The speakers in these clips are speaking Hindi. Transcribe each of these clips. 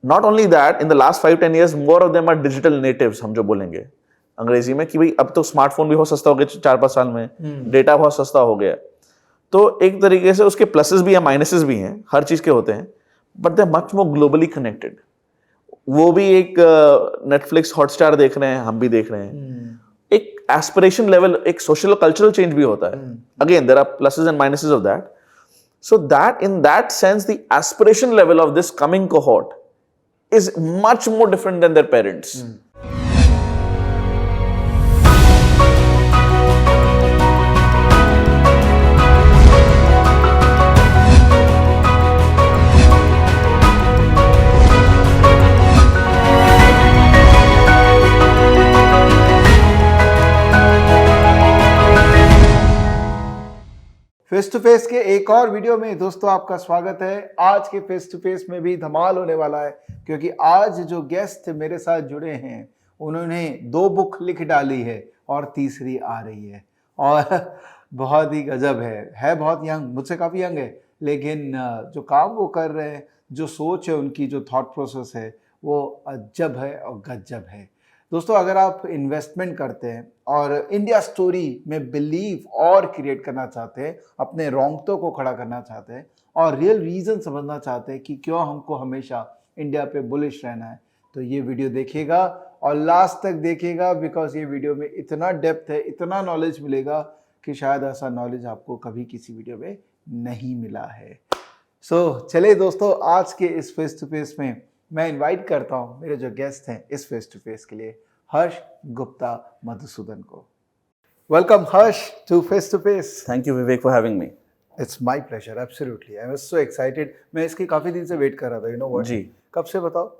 Not only that, in the last 5-10 years more of them are digital natives, हम जो बोलेंगे अंग्रेजी में, कि भाई अब तो स्मार्टफोन भी बहुत सस्ता हो गया 4-5 साल में, डेटा बहुत सस्ता हो गया। तो एक तरीके से उसके प्लसेस भी हैं, माइनसेस भी हैं, हर चीज के होते हैं, but they are much more globally connected. वो भी एक नेटफ्लिक्स हॉटस्टार देख रहे हैं, हम भी देख रहे हैं। एक एस्पिरेशन लेवल, एक सोशल कल्चरल चेंज भी होता है। Again there are pluses and minuses of that. So that in that sense, the aspiration level of this coming cohort is much more different than their parents. Face to face के एक और वीडियो में दोस्तों आपका स्वागत है। आज के फेस टू फेस में भी धमाल होने वाला है, क्योंकि आज जो गेस्ट मेरे साथ जुड़े हैं उन्होंने 2 बुक लिख डाली है और तीसरी आ रही है, और बहुत ही गजब है बहुत यंग, मुझसे काफ़ी यंग है, लेकिन जो काम वो कर रहे हैं, जो सोच है उनकी, जो थॉट प्रोसेस है, वो अजब है और गजब है। दोस्तों, अगर आप इन्वेस्टमेंट करते हैं और इंडिया स्टोरी में बिलीव और क्रिएट करना चाहते हैं, अपने रोंगटों को खड़ा करना चाहते हैं और रियल रीज़न समझना चाहते हैं कि क्यों हमको हमेशा इंडिया पे बुलिश रहना है, तो ये वीडियो देखिएगा और लास्ट तक देखिएगा, बिकॉज ये वीडियो में इतना डेप्थ है, इतना नॉलेज मिलेगा कि शायद ऐसा नॉलेज आपको कभी किसी वीडियो में नहीं मिला है। चलिए दोस्तों, आज के इस फेस टू फेस में मैं इनवाइट करता हूं मेरे जो गेस्ट हैं इस फेस टू फेस के लिए, हर्ष गुप्ता मधुसूदन को। Welcome Harsh to face to face. Thank you, Vivek, for having me. It's my pleasure, absolutely. I was so excited. मैं इसकी काफ़ी दिन से वेट कर रहा था, यू नो व्हाट। जी। कब से बताओ?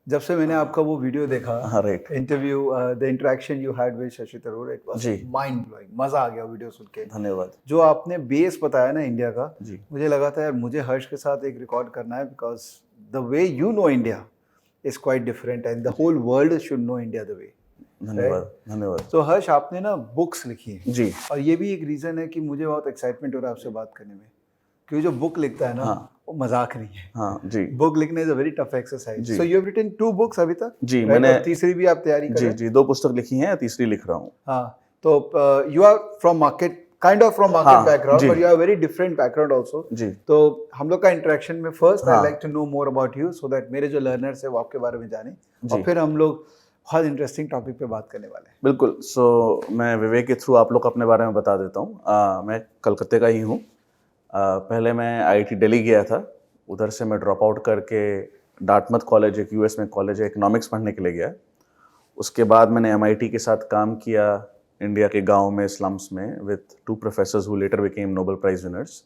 जब से मैंने आपका वो वीडियो देखा, हाँ, right. Interview, the interaction you had with Shashi Tharoor, it was जी। Mind blowing. मज़ा आ गया वीडियो सुन के। धन्यवाद। जो आपने बेस बताया ना इंडिया का, जी। मुझे लगा था यार मुझे हर्ष के साथ एक रिकॉर्ड करना है, because the way you know India is quite different and the whole world should know India the way. धन्यवाद धन्यवाद। तो हर्ष, आपने ना बुक्स लिखी हैं जी। और ये भी एक रीज़न है कि मुझे बहुत एक्साइटमेंट हो रहा है आपसे बात करने में, क्योंकि जो बुक लिखता है ना, वो मजाक नहीं है। हाँ जी। बुक लिखना is a very tough exercise. So you have written 2 books अभी तक? जी, right? मैंने और तीसरी भी आप तैयारी कर रहे हैं? जी 2 पुस्तक लिखी हैं, तीसरी लिख रहा हूँ। हाँ, तो you are from market, kind of from market background, but you have very different background also. जी। तो हम लोग का इंटरेक्शन में first I like to know more about you, so that मेरे जो लर्नर्स है वो आपके बारे में जाने, और फिर हम लोग बहुत इंटरेस्टिंग टॉपिक पे बात करने वाले हैं। बिल्कुल। मैं विवेक के थ्रू आप लोग अपने बारे में बता देता हूँ। मैं कलकत्ते का ही हूँ। पहले मैं IIT दिल्ली गया था, उधर से मैं ड्रॉप आउट करके डार्टमथ कॉलेज, एक US में कॉलेज है, इकोनॉमिक्स पढ़ने के लिए गया। उसके बाद मैंने MIT के साथ काम किया इंडिया के गांव में, स्लम्स में, with 2 professors who later became Nobel prize winners.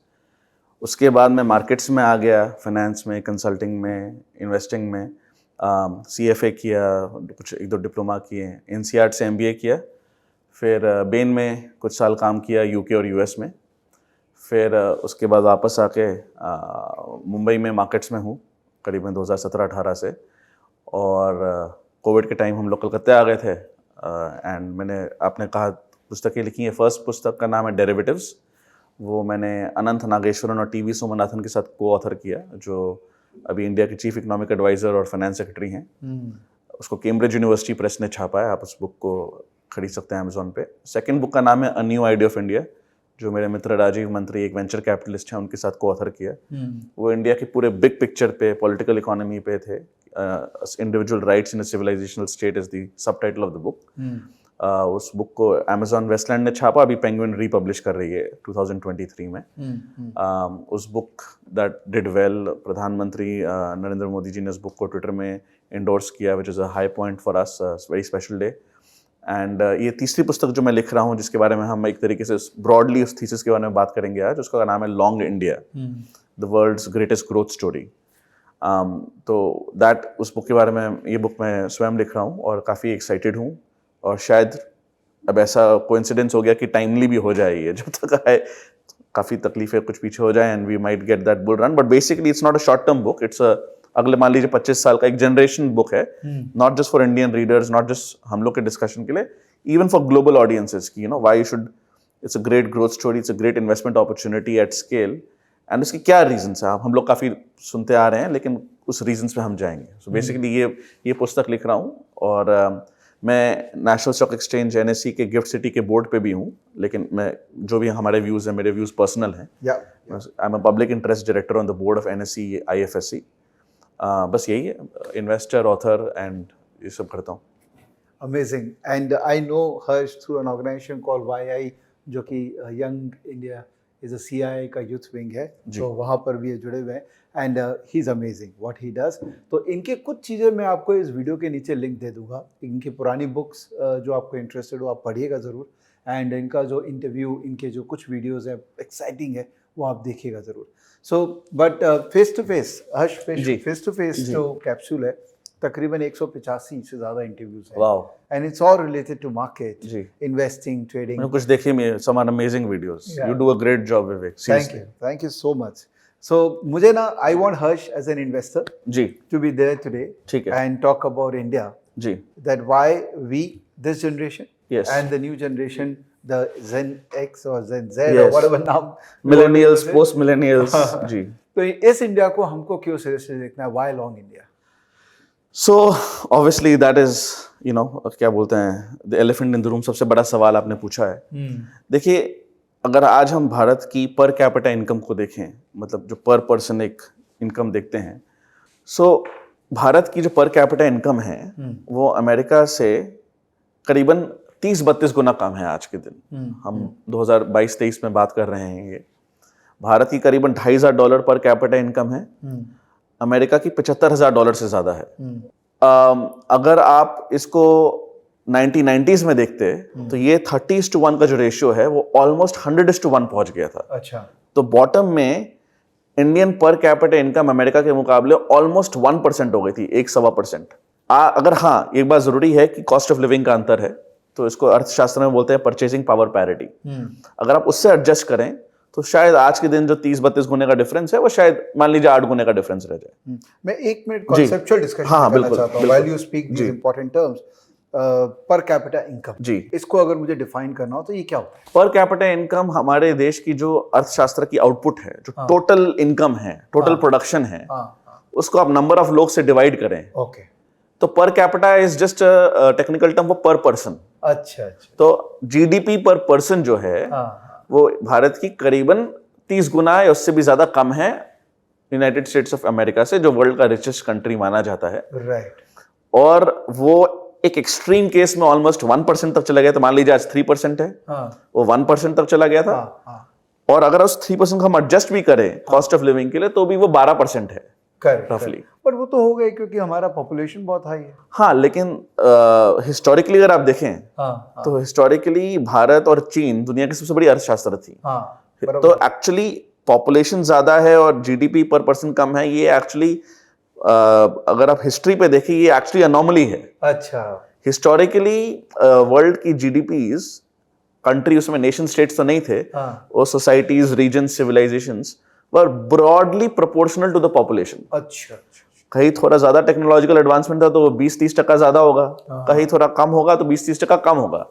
उसके बाद मैं मार्केट्स में आ गया, फाइनेंस में, कंसल्टिंग में, इन्वेस्टिंग में। CFA किया, कुछ 1-2 डिप्लोमा किए, NCERT से MBA किया, फिर बेन में कुछ साल काम किया UK और US में। फिर उसके बाद वापस आके मुंबई में मार्केट्स में हूँ करीबन 2017-18 से, और कोविड के टाइम हम लोग कलकत्ते आ गए थे। एंड मैंने, आपने कहा पुस्तकें लिखी हैं, फर्स्ट पुस्तक का नाम है डेरिवेटिव्स। वो मैंने अनंत नागेश्वरन और TV सोमनाथन के साथ को ऑथर किया, जो अभी इंडिया के चीफ इकोनॉमिक एडवाइज़र और फाइनेंस सेक्रेटरी हैं। उसको कैम्ब्रिज यूनिवर्सिटी प्रेस ने छापा है, आप उस बुक को खरीद सकते हैं अमेजोन पे। सेकंड बुक का नाम है a new idea of India, जो मेरे मित्र राजीव मंत्री, एक वेंचर कैपिटलिस्ट हैं, उनके साथ को ऑथर किया। वो इंडिया के पूरे बिग पिक्चर पे, पॉलिटिकल इकोनॉमी पे थे। Individual rights in a civilisational state is the subtitle of the book. उस बुक को अमेजॉन वेस्टलैंड ने छापा, अभी पेंगुइन रीपब्लिश कर रही है 2023 में। उस बुक दैट डिड वेल, प्रधानमंत्री नरेंद्र मोदी जी ने उस बुक को ट्विटर में इंडोर्स किया, which is a high point for us, very special day. And ये तीसरी पुस्तक जो मैं लिख रहा हूँ, जिसके बारे में हम एक तरीके से ब्रॉडली उस थीसिस के बारे में बात करेंगे आज, उसका नाम है long India, the world's greatest growth story. तो दैट, उस बुक के बारे में, ये बुक मैं स्वयं लिख रहा हूँ और काफ़ी एक्साइटेड हूँ, और शायद अब ऐसा कोइंसिडेंस हो गया कि टाइमली भी हो जाए ये, जब तक है काफ़ी तकलीफें कुछ पीछे हो जाए, and we might get that bull run. But basically it's not a short term book, it's अगले मान लीजिए 25 साल का एक जनरेशन बुक है, not just for Indian readers, not just हम लोग के डिस्कशन के लिए, इवन फॉर ग्लोबल ऑडियंसेस की, you know, why you should, it's a great growth story, it's a great investment opportunity at scale, and उसके क्या रीजंस है, हम लोग काफ़ी सुनते आ रहे हैं, लेकिन उस रीजंस पे हम जाएंगे. सो बेसिकली ये पुस्तक लिख रहा हूँ, और मैं नेशनल स्टॉक एक्सचेंज NSE के गिफ्ट सिटी के बोर्ड पे भी हूँ, लेकिन मैं जो भी हमारे व्यूज़ हैं, मेरे व्यूज़ पर्सनल हैं. I am a public interest director on the board of NSE IFSC. बस यही है, इन्वेस्टर, ऑथर एंड ये सब करता हूँ. Amazing. And I know Harsh through an organization called YI, जो कि Young India is a CIA का youth wing है, तो वहाँ पर भी ये जुड़े हुए हैं. And he's amazing what he does. तो इनके कुछ चीज़ें मैं आपको इस वीडियो के नीचे लिंक दे दूंगा. इनकी पुरानी बुक्स जो आपको इंटरेस्टेड हो आप पढ़िएगा ज़रूर. एंड इनका जो इंटरव्यू, इनके जो कुछ वीडियोज़ हैं एक्साइटिंग है, वो आप देखिएगा ज़रूर. So but face to face, Harsh, face to face जो कैप्सूल है, तकरीबन 185 से ज़्यादा इंटरव्यूज हैं. Wow. And it's all related to market, investing, trading. मैंने कुछ देखी में some amazing videos. You do a great job Vivek. Thank you so much. So मुझे ना, I want Harsh as an investor ji to be there today, ठीक है, एंड टॉक अबाउट इंडिया, जी, that why we, this generation Yes. and the new generation, the Gen X or Gen Z or Yes. whatever नाम, मिलेनियल्स, पोस्ट मिलेनियल्स. जी. तो इस इंडिया को हमको क्यों सीरियसली देखना है? Why long India? So obviously that is, you know, क्या बोलते हैं, the elephant in the room. सबसे बड़ा सवाल आपने पूछा है. देखिए, अगर आज हम भारत की पर कैपिटा इनकम को देखें, मतलब जो पर पर्सन एक इनकम देखते हैं, सो भारत की जो पर कैपिटा इनकम है वो अमेरिका से करीबन 30-32 गुना कम है आज के दिन. हम 2022-23 में बात कर रहे हैं. ये भारत की करीबन $2,500 पर कैपिटा इनकम है, अमेरिका की $75,000 से ज़्यादा है. अगर आप इसको 1990s में देखते तो ये 30:1 का जो रेशियो है वो ऑलमोस्ट 100:1 पहुंच गया था. अच्छा. तो बॉटम में इंडियन पर कैपिटा इनकम अमेरिका के मुकाबले ऑलमोस्ट 1% हो गई थी, 1-1.25%. अगर हाँ, एक बात जरूरी है कि कॉस्ट ऑफ लिविंग का अंतर है, तो इसको अर्थशास्त्र में बोलते हैं परचेजिंग पावर पैरिटी. अगर आप उससे एडजस्ट करें तो शायद आज के दिन जो 30-32 गुने का डिफरेंस है वो शायद मान लीजिए 8 गुने का डिफरेंस रह जाए. मैं 1 मिनट कॉन्सेप्चुअल डिस्कशन करना चाहता हूं while you speak these important terms. Per capita income, जी, इसको अगर मुझे डिफाइन करना हो तो ये क्या होता है? पर कैपिटा इनकम हमारे देश की जो अर्थशास्त्र की आउटपुट है, जो टोटल इनकम है, टोटल प्रोडक्शन है, उसको आप नंबर ऑफ लोग से डिवाइड करें. ओके. तो per capita is just technical term for पर पर्सन. अच्छा. तो जीडीपी पर पर्सन जो है वो भारत की करीबन 30 गुना या उससे भी ज्यादा कम है यूनाइटेड स्टेट्स ऑफ अमेरिका से, जो वर्ल्ड का रिचेस्ट कंट्री माना जाता है. राइट. और वो एक एक्सट्रीम केस में ऑलमोस्ट 1% तक चला गया. तो मान लीजिए आज 3% है, वो 1% तक चला गया था. और अगर उस 3% को हम एडजस्ट भी करें कॉस्ट ऑफ लिविंग के लिए तो भी वो 12% है रफली. पर वो तो हो गए क्योंकि हमारा पॉपुलेशन बहुत हाई है. हाँ, लेकिन हिस्टोरिकली अगर आप देखें तो हिस्टोरिकली भारत और चीन दुनिया की सबसे बड़ी अर्थशास्त्र थी. तो एक्चुअली पॉपुलेशन ज्यादा है और जीडीपी पर पर्सन कम है, ये एक्चुअली अगर आप हिस्ट्री पे देखें ये एक्चुअली अनोमली है. अच्छा. हिस्टोरिकली वर्ल्ड की जीडीपीज, कंट्री उसमें नेशन स्टेट्स तो नहीं थे, वो societies, region, civilizations were broadly proportional to the population. अच्छा. कहीं थोड़ा ज्यादा टेक्नोलॉजिकल एडवांसमेंट था तो 20-30% ज्यादा होगा, कहीं थोड़ा कम होगा तो 20-30% कम होगा.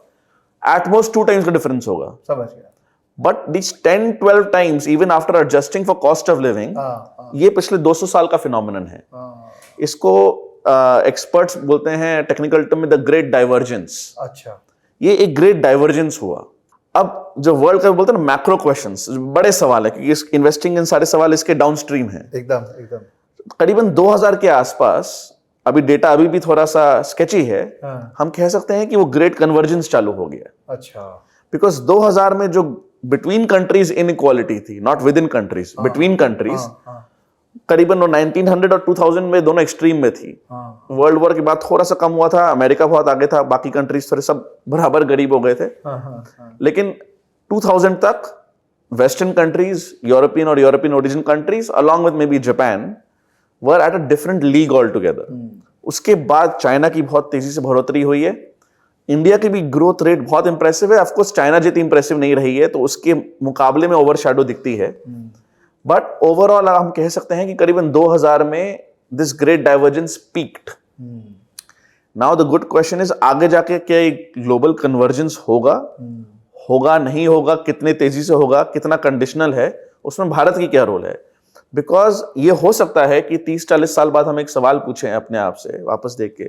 एट मोस्ट 2 times का डिफरेंस होगा. समझ गया. But this 10-12 times even after adjusting for cost of living, ये पिछले 200 साल का फिनोमिनन है. इसको एक्सपर्ट्स बोलते हैं टेक्निकल टर्म में द ग्रेट डाइवर्जेंस. अच्छा. ये एक ग्रेट डाइवर्जेंस हुआ. अब जो वर्ल्ड का बोलते हैं ना मैक्रो क्वेश्चंस, बड़े सवाल है क्योंकि इस इन्वेस्टिंग इन सारे सवाल इसके डाउनस्ट्रीम हैं. एकदम. करीबन 2000 के आसपास, अभी डेटा अभी भी थोड़ा सा स्केची है, हम कह सकते हैं कि वो ग्रेट कन्वर्जेंस चालू हो गया. अच्छा. बिकॉज 2000 में जो बिटवीन कंट्रीज इनइक्वालिटी थी, not with in countries, between countries, करीबन 1900 और 2000 में दोनों एक्सट्रीम में थी. वर्ल्ड वॉर के बाद थोड़ा सा कम हुआ था, अमेरिका बहुत आगे था, बाकी कंट्रीज थोड़े सब बराबर गरीब हो गए थे. लेकिन 2000 तक वेस्टर्न कंट्रीज, यूरोपियन और European origin countries along with may be Japan were at a different league all together. उसके बाद चाइना की बहुत तेजी से बढ़ोतरी हुई है. इंडिया की भी ग्रोथ रेट बहुत इंप्रेसिव है. ऑफ कोर्स चाइना जितनी इंप्रेसिव नहीं रही है, तो उसके मुकाबले में ओवरशैडो दिखती है. बट ओवरऑल हम कह सकते हैं कि करीबन 2000 में this great divergence peaked. Now the good question is, आगे जाके क्या एक ग्लोबल कन्वर्जेंस होगा, नहीं होगा, कितने तेजी से होगा, कितना कंडीशनल है, उसमें भारत की क्या रोल है? बिकॉज ये हो सकता है कि 30-40 साल बाद हम एक सवाल पूछें अपने आप से वापस देख के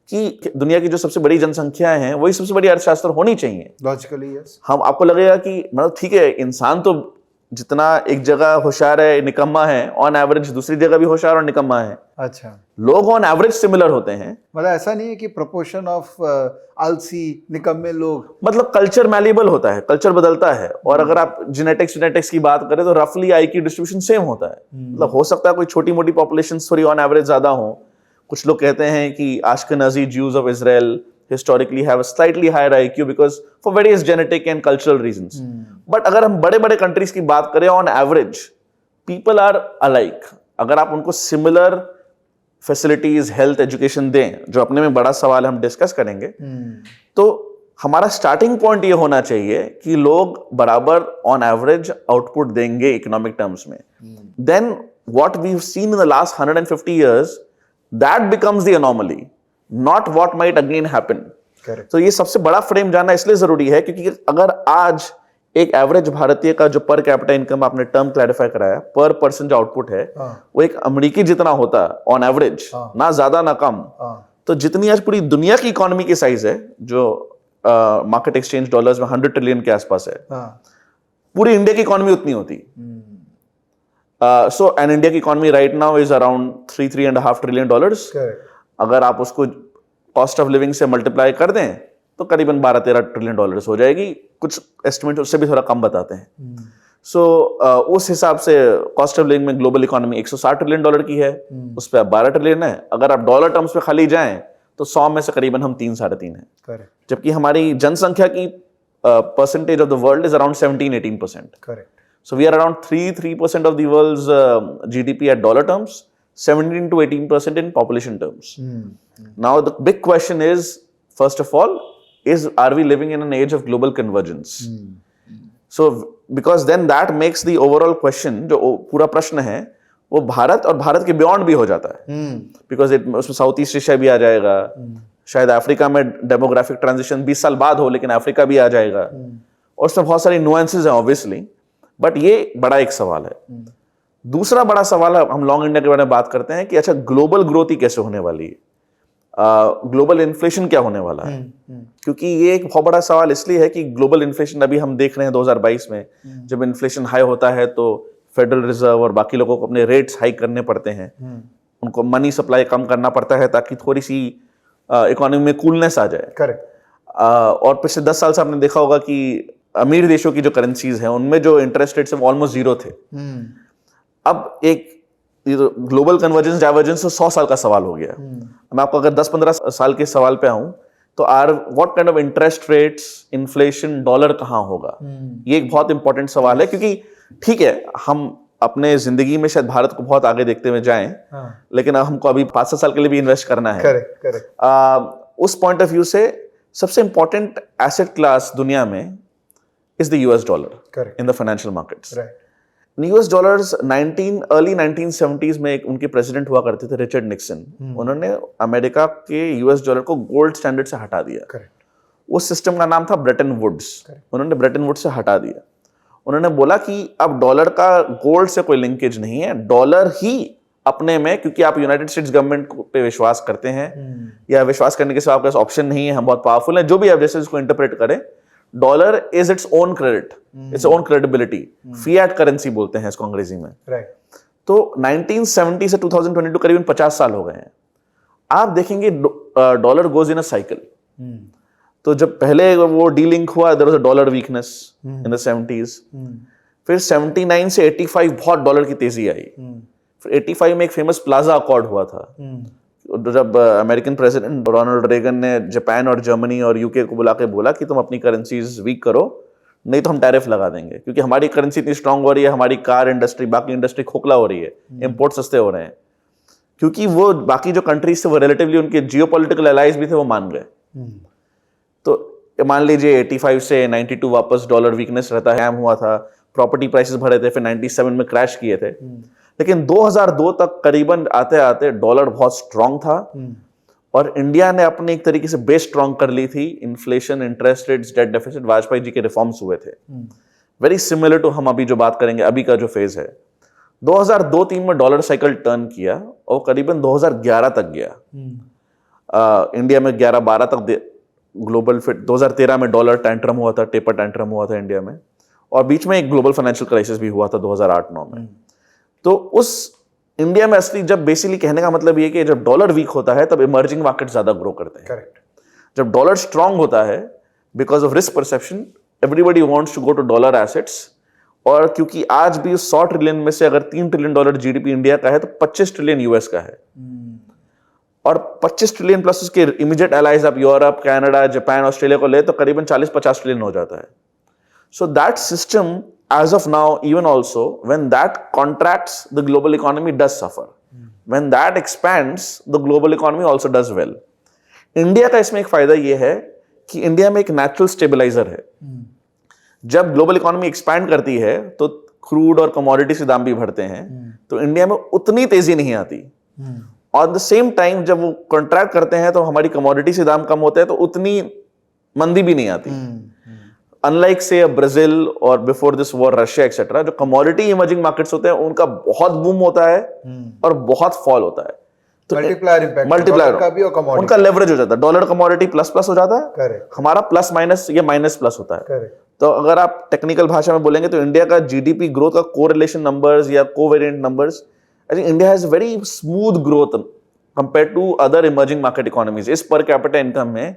कि दुनिया की जो सबसे बड़ी जनसंख्याएं हैं वही सबसे बड़ी अर्थशास्त्र होनी चाहिए। Logically yes. हम आपको लगेगा कि मतलब ठीक है, इंसान तो जितना एक जगह होशियार है निकम्मा है, ऑन एवरेज दूसरी जगह भी होशियार और निकम्मा है। अच्छा, लोग ऑन एवरेज सिमिलर होते हैं। मतलब ऐसा नहीं है कि प्रोपोर्शन ऑफ आलसी निकम्मे लोग, मतलब कल्चर मैलिएबल होता है, कल्चर बदलता है। और अगर आप जेनेटिक्स की बात करें तो रफली आई की डिस्ट्रीब्यूशन सेम होता है। मतलब हो सकता है कोई छोटी मोटी पॉपुलेशन थोड़ी ऑन एवरेज ज्यादा हो। कुछ लोग कहते हैं कि Ashkenazi Jews of Israel historically have a slightly higher IQ because for various genetic and cultural reasons. But अगर हम बड़े बड़े कंट्रीज की बात करें on average people are alike. अगर आप उनको similar facilities, health, education दें, जो अपने में बड़ा सवाल हम डिस्कस करेंगे, तो हमारा स्टार्टिंग पॉइंट ये होना चाहिए कि लोग बराबर ऑन एवरेज आउटपुट देंगे इकोनॉमिक टर्म्स में। Then what we have seen in the last 150 years, that becomes the anomaly, not what might again happen. तो ये सबसे बड़ा फ्रेम जानना इसलिए जरूरी है क्योंकि अगर आज एक एवरेज भारतीय का जो पर कैपिटा इनकम आपने टर्म क्लैरिफाई कराया, पर पर्सन जो आउटपुट है वो एक अमेरिकी जितना होता है ऑन एवरेज, ना ज्यादा ना कम, तो जितनी आज पूरी दुनिया की इकोनॉमी की साइज है जो मार्केट एक्सचेंज डॉलर्स में 100 ट्रिलियन के आसपास है, पूरी इंडिया की इकोनॉमी उतनी होती। सो एन इंडिया की economy right now is around 3.5 trillion dollars. अगर आप उसको कॉस्ट ऑफ लिविंग से मल्टीप्लाई कर दें तो करीबन 12-13 ट्रिलियन डॉलर्स हो जाएगी। कुछ एस्टिमेट उससे भी थोड़ा कम बताते हैं। सो उस हिसाब से कॉस्ट ऑफ लिविंग में ग्लोबल इकोनॉमी 160 ट्रिलियन डॉलर की है, उस पर 12 ट्रिलियन है। अगर आप डॉलर टर्म्स पे खाली जाएं तो 100 में से करीबन हम 3-3.5 हैं, जबकि हमारी जनसंख्या की percentage of the world is around 17-18%। So we are around 3% of the world's GDP at dollar terms, 17 to 18% in population terms. Now the big question is, first of all, are we living in an age of global convergence? So because then that makes the overall question, जो पूरा प्रश्न है वो भारत और भारत के बियॉन्ड भी हो जाता है। Because उसमें साउथ ईस्ट एशिया भी आ जाएगा, शायद अफ्रीका में डेमोग्राफिक ट्रांजिशन 20 साल बाद हो लेकिन अफ्रीका भी आ जाएगा, और उसमें बहुत सारी नुएंसेस हैं ऑब्वियसली। बट ये बड़ा एक सवाल है। दूसरा बड़ा सवाल है, हम लॉन्ग इंडिया के बारे में बात करते हैं कि अच्छा ग्लोबल ग्रोथ ही कैसे होने वाली है, ग्लोबल इन्फ्लेशन क्या होने वाला है। क्योंकि ये एक बहुत बड़ा सवाल इसलिए है कि ग्लोबल इन्फ्लेशन अभी हम देख रहे हैं 2022 में, जब इन्फ्लेशन हाई होता है तो फेडरल रिजर्व और बाकी लोगों को अपने रेट्स हाइक करने पड़ते हैं, उनको मनी सप्लाई कम करना पड़ता है ताकि थोड़ी सी इकोनॉमी में कूलनेस आ जाए। करेक्ट। और पिछले 10 साल से आपने देखा होगा कि अमीर देशों की जो करेंसीज हैं उनमें जो इंटरेस्ट रेट्स हैं ऑलमोस्ट जीरो थे। अब एक ग्लोबल कन्वर्जेंस डाइवर्जेंस तो 100 साल का सवाल हो गया। मैं आपको अगर 10-15 साल के सवाल पे आऊं तो what kind of interest rates, inflation, dollar कहां होगा, ये एक बहुत इंपॉर्टेंट सवाल है। क्योंकि ठीक है हम अपने जिंदगी में शायद भारत को बहुत आगे देखते हुए जाएं, लेकिन हमको अभी 5-7 साल के लिए भी इन्वेस्ट करना है। करेक्ट। उस पॉइंट ऑफ व्यू से सबसे इंपॉर्टेंट एसेट क्लास दुनिया में is the US dollar. Correct. In the financial markets. Right. US dollars early 1970s में एक उनके प्रेसिडेंट हुआ करते थे रिचर्ड निक्सन। उन्होंने अमेरिका के US डॉलर को गोल्ड स्टैंडर्ड से हटा दिया। Correct. उस सिस्टम का नाम था ब्रेटन वुड्स। उन्होंने ब्रेटन वुड्स से हटा दिया। उन्होंने बोला कि अब डॉलर का गोल्ड से कोई लिंकेज नहीं है, डॉलर ही अपने में, क्योंकि आप यूनाइटेड स्टेट्स गवर्नमेंट पे विश्वास करते हैं या विश्वास करने के सिवा आपके पास ऑप्शन नहीं है, हम बहुत पावरफुल हैं, जो भी आप जैसे इसको इंटरप्रेट करें, dollar is its own credit, its own credibility, fiat currency बोलते हैं इसको अंग्रेजी में। राइट। तो 1970 से 2022 करीबन 50 साल हो गए हैं। आप देखेंगे dollar goes in a cycle. तो जब पहले वो डीलिंक हुआ, there was a dollar weakness in the 70s, फिर 79 से 85 बहुत डॉलर की तेजी आई। फिर 85 में एक फेमस प्लाजा अकॉर्ड हुआ था, जब अमेरिकन प्रेसिडेंट रोनाल्ड रेगन ने जापान और जर्मनी और यूके को बुला के बोला कि तुम अपनी करेंसीज वीक करो, नहीं तो हम टैरिफ लगा देंगे, क्योंकि हमारी करेंसी इतनी स्ट्रांग हो रही है, हमारी कार इंडस्ट्री, बाकी इंडस्ट्री खोखला हो रही है, इंपोर्ट सस्ते हो रहे हैं। क्योंकि वो बाकी जो कंट्रीज थे वो रिलेटिवली उनके जियोपॉलिटिकल एलाइज भी थे, वो मान गए। तो मान लीजिए 85 से 92 वापस डॉलर वीकनेस रहता है, हुआ था, प्रॉपर्टी प्राइसेस बढ़े थे, फिर 97 में क्रैश किए थे, लेकिन 2002 तक करीबन आते आते डॉलर बहुत स्ट्रांग था और इंडिया ने अपने एक तरीके से बेस स्ट्रांग कर ली थी। Inflation, interest rates, debt deficit, Vajpayee ji के रिफॉर्म्स हुए थे। वेरी सिमिलर टू हम अभी जो बात करेंगे अभी का जो फेज है। 2002-3 में डॉलर साइकिल टर्न किया और करीबन 2011 तक गया। इंडिया में 11-12 तक ग्लोबल फिट। 2013 में डॉलर टैंट्रम हुआ था, टेपर टैंट्रम हुआ था इंडिया में, और बीच में एक ग्लोबल फाइनेंशियल क्राइसिस भी हुआ था 2008-9 में। तो उस इंडिया में असली, जब बेसिकली कहने का मतलब ये कि जब डॉलर वीक होता है तब इमर्जिंग मार्केट ज्यादा ग्रो करते हैं। करेक्ट। जब डॉलर स्ट्रांग होता है, because of risk perception, everybody wants to go to dollar assets. और क्योंकि आज भी 100 ट्रिलियन में से अगर $3 ट्रिलियन जीडीपी इंडिया का है तो 25 ट्रिलियन यूएस का है। और 25 ट्रिलियन प्लस उसके इमीडिएट एलाइज, आप यूरोप, कनाडा, जापान, ऑस्ट्रेलिया को ले तो करीबन 40-50 ट्रिलियन हो जाता है। So that system as of now, even also, when that contracts, the global economy does suffer. When that expands, the global economy also does well. India का इसमें एक फायदा ये है कि इंडिया में एक नेचुरल स्टेबलाइजर है। जब ग्लोबल इकोनॉमी एक्सपैंड करती है तो क्रूड और कमोडिटीज के दाम भी बढ़ते हैं, तो इंडिया में उतनी तेजी नहीं आती। और द सेम टाइम जब वो कॉन्ट्रैक्ट करते हैं तो हमारी कमोडिटी से दाम कम होते हैं, तो उतनी मंदी भी नहीं आती। अनलाइक से ब्राजील और before this war Russia etcetera, जो कमोडिटी इमर्जिंग मार्केट्स होते हैं उनका बहुत बूम होता है और बहुत फॉल होता है। तो मल्टीप्लायर इम्पैक्ट, मल्टीप्लायर का भी और कमोडिटी, उनका लेवरेज हो जाता है। डॉलर कमोडिटी प्लस प्लस हो जाता है, करेक्ट। हमारा प्लस माइनस या माइनस प्लस होता है। करेक्ट। तो अगर आप टेक्निकल भाषा में बोलेंगे तो इंडिया का जीडीपी ग्रोथ का कोरिलेशन नंबर्स या covariant numbers, I think India has very smooth growth compare to other emerging market economies. इस पर कैपिटा इनकम में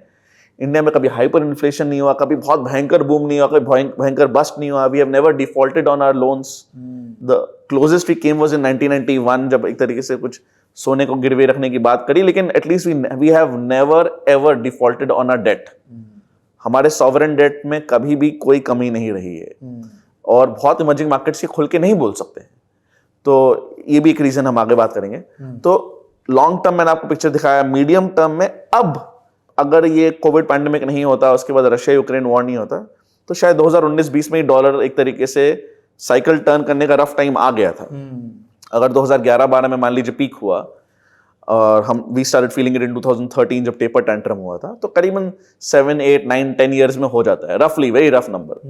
इंडिया में कभी हाइपर इन्फ्लेशन नहीं हुआ, कभी बहुत भयंकर बूम नहीं हुआ, कभी भयंकर बस्ट नहीं हुआ। We have never defaulted on our loans. The closest we came was in 1991, जब एक तरीके से कुछ सोने को गिरवे रखने की बात करी, लेकिन at least we have never ever defaulted on our debt. हमारे सॉवरेन डेट में कभी भी कोई कमी नहीं रही है। और बहुत इमर्जिंग मार्केट्स ये खुल के नहीं बोल सकते, तो ये भी एक रीजन हम आगे बात करेंगे। तो लॉन्ग टर्म मैंने आपको पिक्चर दिखाया। मीडियम टर्म में, अब अगर ये कोविड पैंडेमिक नहीं होता, उसके बाद रशिया यूक्रेन वॉर नहीं होता, तो शायद 2019-20 में ही डॉलर एक तरीके से साइकिल टर्न करने का रफ टाइम आ गया था। अगर 2011-12 में मान लीजिए पीक हुआ और हम we started feeling it in 2013 जब टेपर टैंट्रम हुआ था, तो करीबन 7, 8, 9, 10 ईयर्स में हो जाता है, रफली, वेरी रफ नंबर।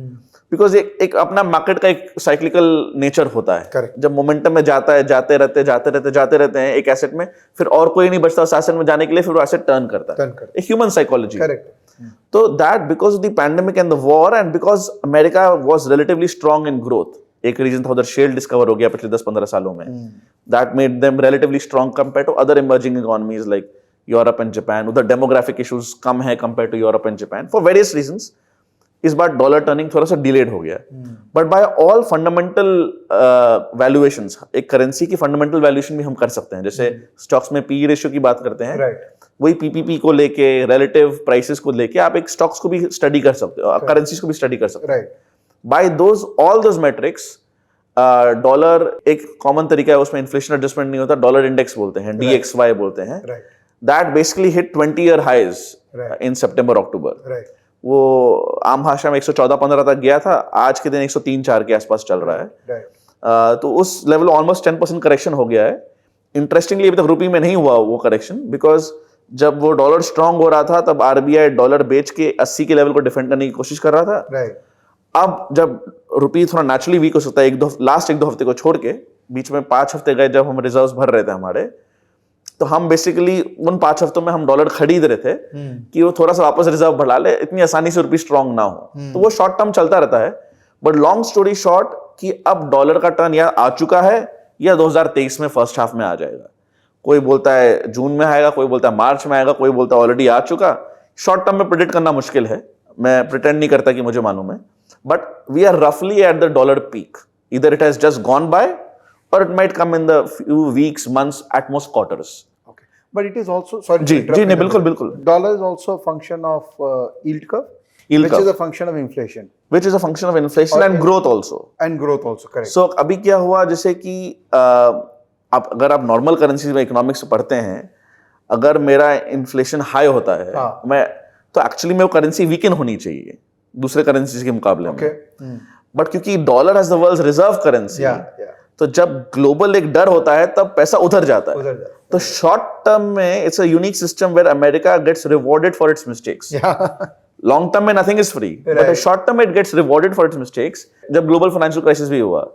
बिकॉज एक अपना मार्केट का एक साइक्लिकल नेचर होता है। Correct. जब मोमेंटम में जाता है, जाते रहते हैं एक एसेट में, फिर और कोई नहीं बचता उस एसेट में जाने के लिए, फिर वो एसेट टर्न करता है। एक ह्यूमन साइकोलॉजी। तो that because of the pandemic and the war and because America was relatively strong in growth, एक रीजन था उधर शेल डिस्कवर हो गया पिछले 10-15 सालों में, that made them relatively strong compare to other emerging economies like Europe and Japan. उधर डेमोग्राफिक इश्यूज कम है compare to Europe and Japan for various reasons. इस बार डॉलर टर्निंग थोड़ा सा डिलेड हो गया, but by all fundamental valuations, एक करेंसी की फंडामेंटल वैल्यूएशन भी हम कर सकते हैं। जैसे स्टॉक्स में पी रेशियो की बात करते हैं, वही पीपीपी को लेके, रिलेटिव प्राइसेस को लेके आप एक स्टॉक्स को भी स्टडी कर सकते हो, करेंसीज को भी स्टडी कर सकते हो। By all those metrics, dollar एक कॉमन तरीका है, उसमें इन्फ्लेशन एडजस्टमेंट नहीं होता, डॉलर इंडेक्स बोलते हैं, DXY बोलते हैं। That basically hit 20-year highs in September October. वो आम भाषा में 114-15 तक गया था, आज के दिन 103-4 के आसपास चल रहा है। तो उस लेवल ऑलमोस्ट 10% करेक्शन हो गया है। इंटरेस्टिंगली अभी तक रुपये में नहीं हुआ वो करेक्शन, बिकॉज जब वो डॉलर स्ट्रांग हो रहा था तब आरबीआई डॉलर बेच के 80 के लेवल को डिफेंड करने की कोशिश कर रहा था। अब जब रुपये थोड़ा नेचुरली वीक हो सकता है, लास्ट 1-2 हफ्ते को छोड़ के, बीच में 5 हफ्ते गए जब हम रिजर्व्स भर रहे थे हमारे, तो हम बेसिकली उन 5 हफ्तों में हम डॉलर खरीद रहे थे कि वो थोड़ा सा वापस रिजर्व बढ़ा ले, इतनी आसानी से रुपये स्ट्रांग ना हो। तो वो शॉर्ट टर्म चलता रहता है। बट लॉन्ग स्टोरी शॉर्ट कि अब डॉलर का टर्न या आ चुका है या 2023 में फर्स्ट हाफ में आ जाएगा। कोई बोलता है जून में आएगा, कोई बोलता है मार्च में आएगा, कोई बोलता है ऑलरेडी आ चुका। शॉर्ट टर्म में प्रेडिक्ट करना मुश्किल है, मैं प्रिटेंड नहीं करता कि मुझे मालूम है, बट वी आर रफली at the dollar peak. Either it has just gone by or it might come in the few weeks, months, at most quarters. But it is also, sorry, जी नहीं, बिल्कुल। Dollar is also a function of yield curve, which is a function of inflation, which is a function of inflation and growth also. And growth also, correct. So अभी क्या हुआ, जैसे कि आप अगर आप नॉर्मल करेंसी में इकोनॉमिक्स पढ़ते हैं, अगर मेरा इन्फ्लेशन हाई होता है, मैं तो एक्चुअली में वो करेंसी वीकन होनी चाहिए दूसरे करेंसी के मुकाबले में। बट क्योंकि dollar has the world's reserve currency, तो जब ग्लोबल एक डर होता है तब पैसा उधर जाता है। तो शॉर्ट टर्म में it's a unique system where America gets rewarded for its mistakes. Long term में nothing is free, but short term it gets rewarded for its mistakes. जब ग्लोबल फाइनेंशियल क्राइसिस भी हुआ,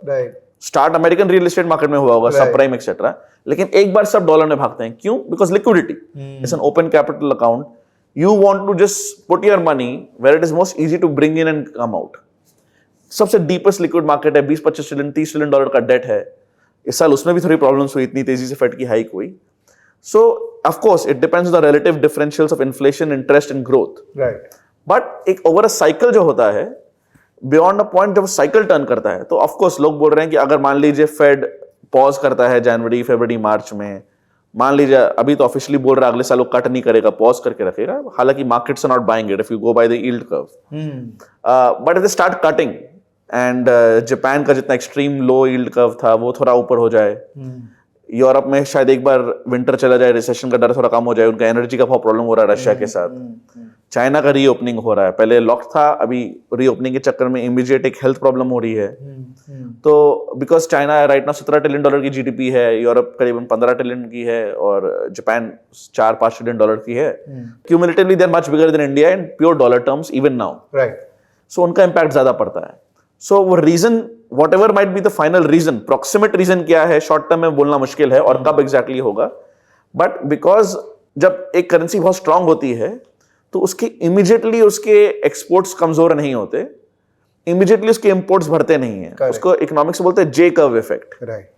start American real estate market में हुआ होगा, सब प्राइम एक्सेट्रा, लेकिन एक बार सब डॉलर में भागते हैं। क्यों? Because liquidity is an open capital account. You want to just put your money where it is most easy to bring in and come out. सबसे डीपेस्ट लिक्विड मार्केट है, 20-25 ट्रिलियन 30 ट्रिलियन डॉलर का डेट है। इस साल उसमें भी थोड़ी प्रॉब्लम्स हुई, इतनी तेजी से फेड की हाइक हुई। सो of course it depends on the relative differentials of inflation, interest and growth, right. But एक ओवर अ साइकिल जो होता है, बियॉन्ड अ पॉइंट जब साइकिल टर्न करता है, तो ऑफ कोर्स लोग बोल रहे हैं कि अगर मान लीजिए फेड पॉज करता है जनवरी, फरवरी, मार्च में, मान लीजिए अभी तो ऑफिशियली बोल रहा है अगले साल वो कट नहीं करेगा, पॉज करके रखेगा, हालांकि markets are not buying it if you go by the yield curve, but if they start cutting and Japan का जितना एक्सट्रीम लो यील्ड कर्व था वो थोड़ा ऊपर हो जाए, यूरोप में शायद एक बार विंटर चला जाए, रिसेशन का डर थोड़ा कम हो जाए, उनका एनर्जी का बहुत प्रॉब्लम हो रहा है रशिया के साथ, चाइना का रीओपनिंग हो रहा है, पहले लॉक था, अभी रीओपनिंग के चक्कर में इमीडिएट एक हेल्थ प्रॉब्लम हो रही है। तो because China right now $17 trillion की जीडीपी है, यूरोप करीबन 15 ट्रिलियन की है और जापान $4-5 ट्रिलियन की है। Cumulatively they are much bigger than India in pure dollar terms even now, right. So उनका इंपैक्ट ज्यादा पड़ता है। सो वो reason whatever might be the final reason, proximate reason क्या है शॉर्ट टर्म में बोलना मुश्किल है और कब एग्जैक्टली होगा, बट बिकॉज जब एक करेंसी बहुत स्ट्रांग होती है तो उसके इमीडिएटली उसके एक्सपोर्ट्स कमजोर नहीं होते, इमीडिएटली उसके इंपोर्ट्स बढ़ते नहीं है, उसको इकोनॉमिक्स बोलते हैं जे कर्व इफेक्ट, राइट।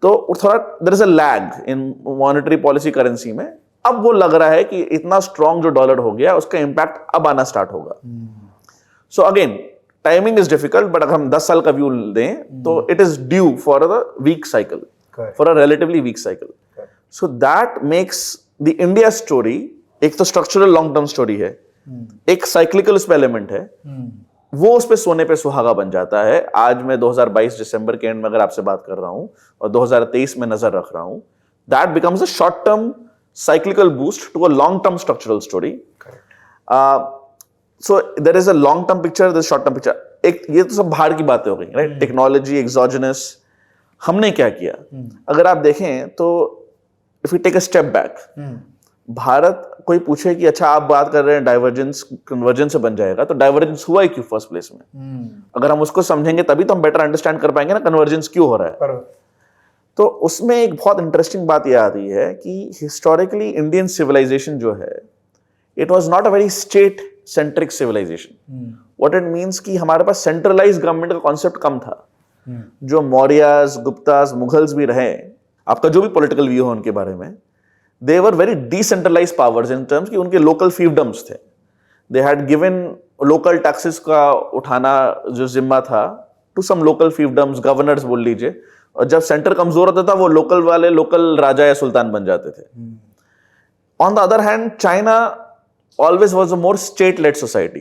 तो थोड़ा there is a lag in monetary policy currency में। अब वो लग रहा है कि इतना स्ट्रांग जो डॉलर हो गया उसका इंपैक्ट अब आना स्टार्ट होगा। So again timing is difficult, but अगर हम 10 साल का व्यू दें तो it is due for a weak cycle, for a relatively weak cycle. So that makes the India story, एक तो स्ट्रक्चरल लॉन्ग टर्म स्टोरी है, एक साइक्लिकल उस पे एलिमेंट है, वो उस पे सोने पे सुहागा बन जाता है। आज मैं 2022 दिसंबर के एंड में अगर आपसे बात कर रहा हूं और 2023 में नजर रख रहा हूं, that becomes a short term cyclical boost to a long term structural story. So there is a long term picture, there is short term picture. एक ये तो सब बाहर की बातें हो गई, राइट। टेक्नोलॉजी, एक्सोजेनस, हमने क्या किया? अगर आप देखें तो if you take a step back, Bharat कोई पूछे कि अच्छा आप बात कर रहे हैं डाइवर्जेंस कन्वर्जेंस से बन जाएगा, तो डाइवर्जेंस हुआ ही क्यों फर्स्ट प्लेस में? अगर हम उसको समझेंगे तभी तो हम बेटर अंडरस्टैंड कर पाएंगे ना कन्वर्जेंस क्यों हो रहा है। तो उसमें एक बहुत इंटरेस्टिंग बात यह आती है कि हिस्टोरिकली इंडियन सिविलाइजेशन जो है, it was not a very state centric civilisation. What it means कि हमारे पास सेंट्रलाइज गवर्नमेंट का कॉन्सेप्ट कम था। जो मौर्यास, गुप्तास, मुगल्स भी रहे, आपका जो भी पॉलिटिकल व्यू हो उनके बारे में, they were very decentralize powers in terms कि उनके लोकल फील्डम्स थे। They had given local taxes का उठाना जो जिम्मा था to some local fiefdoms, governors बोल लीजिए, और जब सेंटर कमजोर होता था वो लोकल वाले लोकल राजा या सुल्तान बन जाते थे। On the other hand China always was a more state lead society,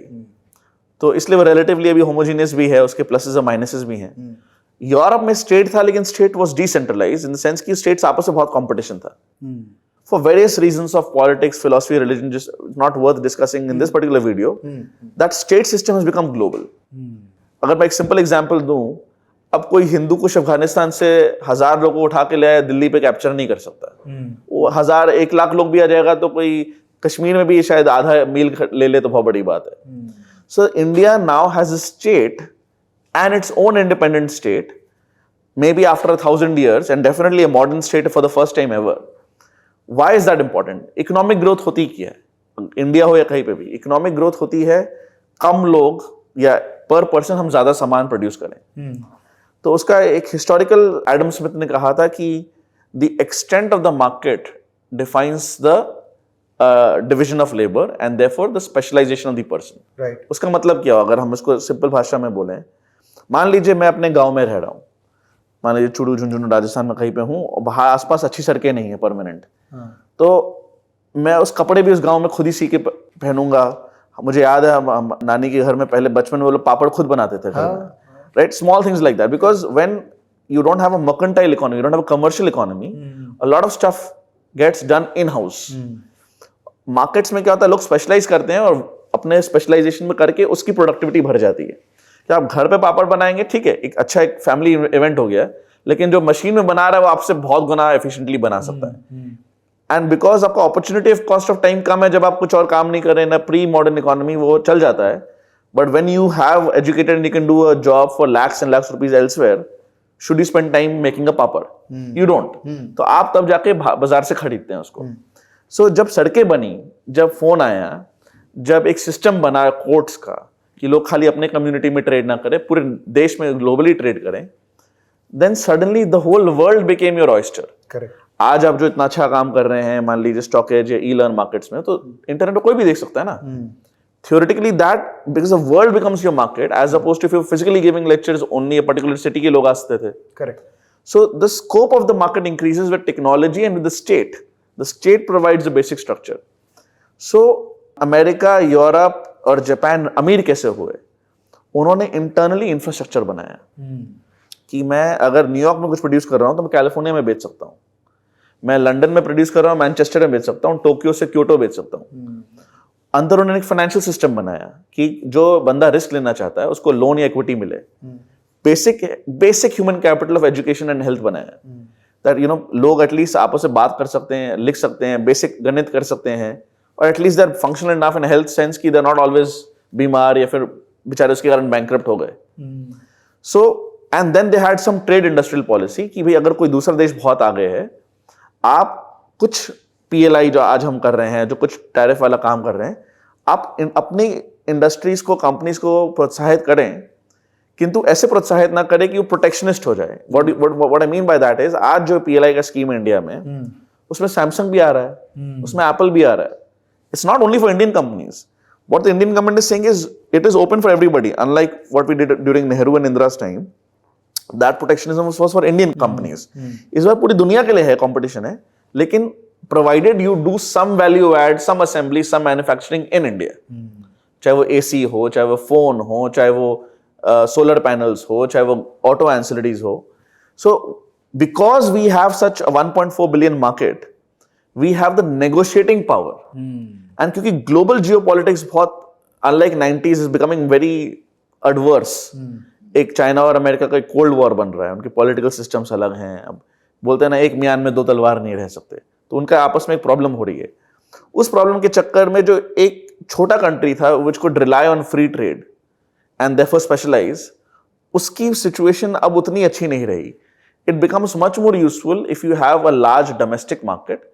तो इसलिए वो रिलेटिवली अभी होमोजीनियस भी है, उसके प्लसेस और माइनसेस भी हैं। यूरोप में स्टेट था लेकिन state was decentralised in the sense कि स्टेट्स आपस में बहुत कंपटीशन था for various reasons of politics, philosophy, religion, just not worth discussing in this particular video. That state system has become global. अगर मैं एक सिंपल एग्जांपल दूं, अब कोई हिंदू कुछ अफगानिस्तान से 1000 लोगों को उठा के ले आया, दिल्ली पे कैप्चर नहीं कर सकता। वो 1 लाख लोग भी आ जाएगा तो कोई कश्मीर में भी शायद आधा मील ले ले तो बहुत बड़ी बात है। So India now has a state and its own independent state, maybe after 1,000 years, and definitely a modern state for the first time ever. Why is that important? Economic growth होती क्या है? इंडिया हो या कहीं पे भी, इकोनॉमिक ग्रोथ होती है कम लोग या पर पर्सन हम ज्यादा सामान प्रोड्यूस करें। तो उसका एक हिस्टोरिकल एडम स्मिथ ने कहा था कि the extent of the market defines the division of labour and therefore the specialisation of the person, right. उसका मतलब क्या हो, अगर हम इसको सिंपल भाषा में बोलें, मान लीजिए मैं अपने गांव में रह रहा हूं, मान लीजिए चुरू झुंझुनू राजस्थान में कहीं पे हूं और बाहर आसपास अच्छी सड़कें नहीं है परमानेंट, तो मैं उस कपड़े भी उस गांव में खुद ही सी के पहनूंगा। मुझे याद है हम नानी के घर में पहले बचपन में वो लोग पापड़ खुद बनाते थे घर में, right. Small things like that, because when you don't have a mercantile economy, you don't have a commercial economy, a lot of stuff gets done in house. Markets में क्या होता है, लोग स्पेशलाइज करते हैं और अपने स्पेशलाइजेशन में करके उसकी प्रोडक्टिविटी भर जाती है। क्या आप घर पे पापड़ बनाएंगे, ठीक है, एक अच्छा एक फैमिली इवेंट हो गया, लेकिन जो मशीन में बना रहा है वो आपसे बहुत गुना एफिशिएंटली बना सकता है। एंड बिकॉज आपका opportunity of cost of time कम है, जब आप कुछ और काम नहीं कर रहे ना, प्री मॉडर्न इकोनॉमी वो चल जाता है. But when you have educated and you can do a job for lakhs and lakhs rupees elsewhere, should you spend time making a papad? You don't. तो आप तब जाके बाजार से खरीदते हैं उसको. सो जब सड़कें बनी, जब फोन आया, जब एक सिस्टम बना कोर्ट्स का कि लोग खाली अपने कम्युनिटी में ट्रेड ना करें, पूरे देश में ग्लोबली ट्रेड करें, then suddenly the whole world became your oyster. Correct. आज आप जो इतना अच्छा काम कर रहे हैं, मान लीजिए स्टॉक एज या ई-लर्न मार्केट्स में, तो इंटरनेट पे कोई भी देख सकता है ना. Theoretically, that because the world becomes your market, as opposed to if you're physically giving lectures only a particular city के लोग आते थे. Correct. So the scope of the market increases with technology and with the state. The state provides the basic structure. So America, Europe और जापान अमीर कैसे हुए? उन्होंने इंटरनली इंफ्रास्ट्रक्चर बनाया कि मैं अगर न्यूयॉर्क में कुछ प्रोड्यूस कर रहा हूँ तो मैं कैलिफोर्निया में बेच सकता हूँ, मैं लंदन में प्रोड्यूस कर रहा हूँ, मैनचेस्टर में बेच सकता हूँ, टोक्यो से क्योटो बेच सकता हूँ. अंदर उन्होंने एक फाइनेंशियल सिस्टम बनाया कि जो बंदा रिस्क लेना चाहता है उसको लोन या इक्विटी मिले. Basic human capital of education and health बनाया, दैट यू नो लोग एटलीस्ट आपस में बात कर सकते हैं, लिख सकते हैं, बेसिक गणित कर सकते हैं, और at least they are functional enough in health sense कि दे आर नॉट ऑलवेज बीमार या फिर बेचारे उसके कारण बैंकक्रप्ट हो गए. So and then they had some trade industrial policy कि भाई अगर कोई दूसरा देश बहुत आगे है, आप कुछ PLI जो आज हम कर रहे हैं, जो कुछ टैरिफ वाला काम कर रहे हैं, आप अपनी इंडस्ट्रीज को, कंपनीज को प्रोत्साहित करें, किंतु ऐसे प्रोत्साहित ना करें कि वो प्रोटेक्शनिस्ट हो जाए. What I mean by that is, आज जो PLI का स्कीम है इंडिया में, उसमें सैमसंग भी आ रहा है, उसमें एप्पल भी आ रहा है. It's not only for Indian companies. What the Indian government is saying is it is open for everybody, unlike what we did during Nehru and Indira's time. That protectionism was for Indian companies. इस बार पूरी दुनिया के लिए है, कंपटीशन है, लेकिन provided you do some value add, some assembly, some manufacturing in India. चाहे वो AC हो, चाहे वो फोन हो, चाहे वो solar panels हो, चाहे वो auto ancillaries हो. So because we have such a 1.4 billion market, we have the negotiating power. And क्योंकि global geopolitics बहुत unlike 90s is becoming very adverse. एक चाइना और अमेरिका का कोल्ड वॉर बन रहा है, उनके पॉलिटिकल सिस्टम्स अलग हैं. अब बोलते हैं ना, एक म्यान में दो तलवार नहीं रह सकते, तो उनका आपस में एक प्रॉब्लम हो रही है. उस प्रॉब्लम के चक्कर में जो एक छोटा कंट्री था which could rely on free trade and therefore specialise, उसकी सिचुएशन अब उतनी अच्छी नहीं रही. It becomes much more useful if you have a large domestic market.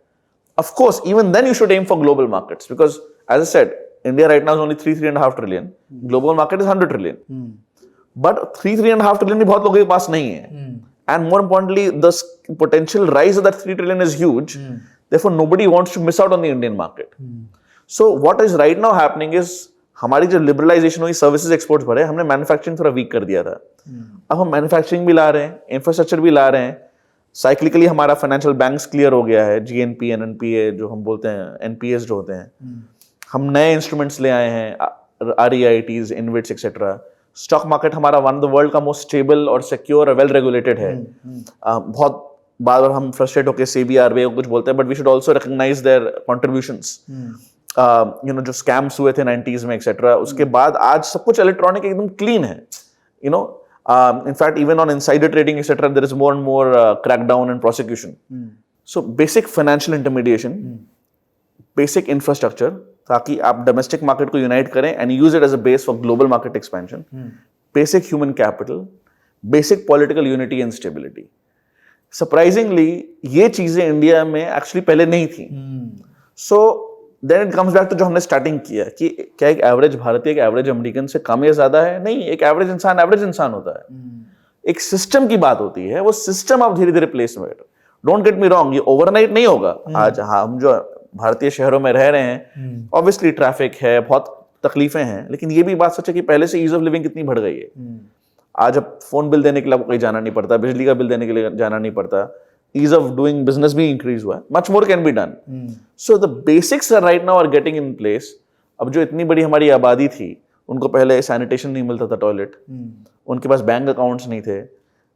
Of course even then you should aim for global markets, because as I said, India right now is only 3.5 trillion, global market is 100 trillion. But 3.5 trillion भी बहुत लोगों के पास नहीं है. And more importantly, the potential rise of that 3 trillion is huge. Therefore, nobody wants to miss out on the Indian market. So, what is right now happening is, हमारी जो liberalization हुई, services exports बढ़े, हमने manufacturing थोड़ा weak कर दिया था. अब हम manufacturing भी ला रहे हैं, infrastructure भी ला रहे हैं, cyclically हमारा financial banks clear हो गया है, GNP, NNPA जो हम बोलते हैं, NPAs जो होते हैं, हम नए instruments ले आए हैं, REITs, InvITs, etc. Stock market हमारा वन ऑफ द वर्ल्ड का मोस्ट स्टेबल और सिक्योर और वेल रेगुलेटेड है. बहुत बार हम फ्रस्ट्रेट होकर सेबी, आरबीआई को कुछ बोलते हैं, but we should also recognise their contributions. You know जो स्कैम्स हुए थे 90s में एक्सेट्रा, उसके बाद आज सब कुछ इलेक्ट्रॉनिक एकदम क्लीन है. You know in fact even on insider trading etcetera there is more and more crackdown and prosecution. So basic financial intermediation, basic infrastructure, ताकि आप डोमेस्टिक मार्केट को यूनाइट करें and use it as a base for global market expansion. Basic human capital, basic political unity and stability. Surprisingly ये चीजें इंडिया में एक्चुअली पहले नहीं थी. So then it comes back to जो हमने स्टार्टिंग किया कि क्या एक एवरेज भारतीय एक एवरेज अमेरिकन से कम या ज्यादा है? नहीं, एक एवरेज इंसान होता है. एक सिस्टम की बात होती है, वो सिस्टम आप धीरे धीरे प्लेस में. डोंट गेट मी रॉन्ग, ये ओवरनाइट नहीं होगा. आज हम जो भारतीय शहरों में रह रहे हैं, ऑब्वियसली ट्रैफिक है, बहुत तकलीफें हैं, लेकिन ये भी बात सच है कि पहले से ईज ऑफ लिविंग कितनी बढ़ गई है. आज अब फोन बिल देने के लिए आपको कहीं जाना नहीं पड़ता, बिजली का बिल देने के लिए जाना नहीं पड़ता, ईज ऑफ डूइंग बिजनेस भी इंक्रीज हुआ है. Much more can be done. So the basics right now are getting in place. अब जो इतनी बड़ी हमारी आबादी थी, उनको पहले सैनिटेशन नहीं मिलता था, टॉयलेट, उनके पास बैंक अकाउंट्स नहीं थे,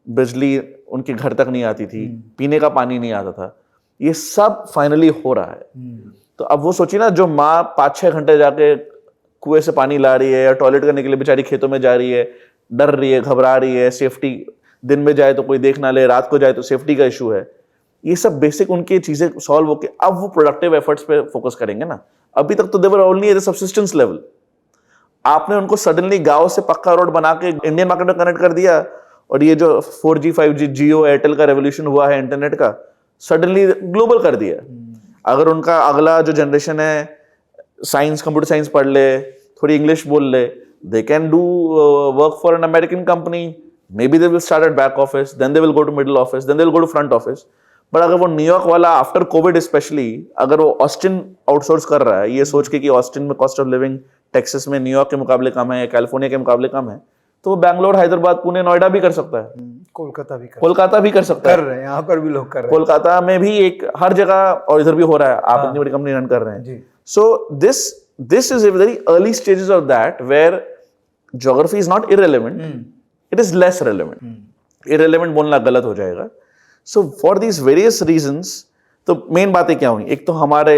बिजली उनके घर तक नहीं आती थी, पीने का पानी नहीं आता था. ये सब फाइनली हो रहा है. तो अब वो सोचिए ना, जो माँ 5-6 घंटे जाके कुएं से पानी ला रही है या टॉयलेट करने के लिए बेचारी खेतों में जा रही है, डर रही है, घबरा रही है, सेफ्टी, दिन में जाए तो कोई देख ना ले, रात को जाए तो सेफ्टी का इशू है. ये सब बेसिक उनकी चीजें सॉल्व होके अब वो प्रोडक्टिव एफर्ट्स पे फोकस करेंगे ना। अभी तक तो they were only at the subsistence level. आपने उनको सडनली गांव से पक्का रोड बना के इंडियन मार्केट में कनेक्ट कर दिया, और ये जो 4G 5G जियो एयरटेल का रेवोल्यूशन हुआ है इंटरनेट का, सडनली ग्लोबल कर दिया। अगर उनका अगला जो जनरेशन है साइंस, कंप्यूटर साइंस पढ़ ले, थोड़ी इंग्लिश बोल ले, they can do work for an American company. Maybe they will start at back office, then they will go to middle office, then they will go to front office. But अगर वो न्यूयॉर्क वाला आफ्टर कोविड स्पेशली अगर वो ऑस्टिन आउटसोर्स कर रहा है, ये सोच के कि ऑस्टिन में कॉस्ट ऑफ लिविंग टेक्सास में न्यूयॉर्क के मुकाबले कम है या कैलिफोर्निया के मुकाबले कम है, तो वो बैंगलोर, हैदराबाद, पुणे, नोएडा भी कर सकता है, कोलकाता भी कर सकता है। कर रहे हैं, यहाँ पर भी लोग कर रहे हैं। कोलकाता में भी एक हर जगह, और इधर भी हो रहा है। आप इतनी बड़ी कंपनी रन कर रहे हैं। सो this is a very early stages of that, where geography is not irrelevant, it is less relevant. Irrelevant बोलना गलत हो जाएगा। So for these various reasons, तो मेन बातें क्या हुई? एक तो हमारे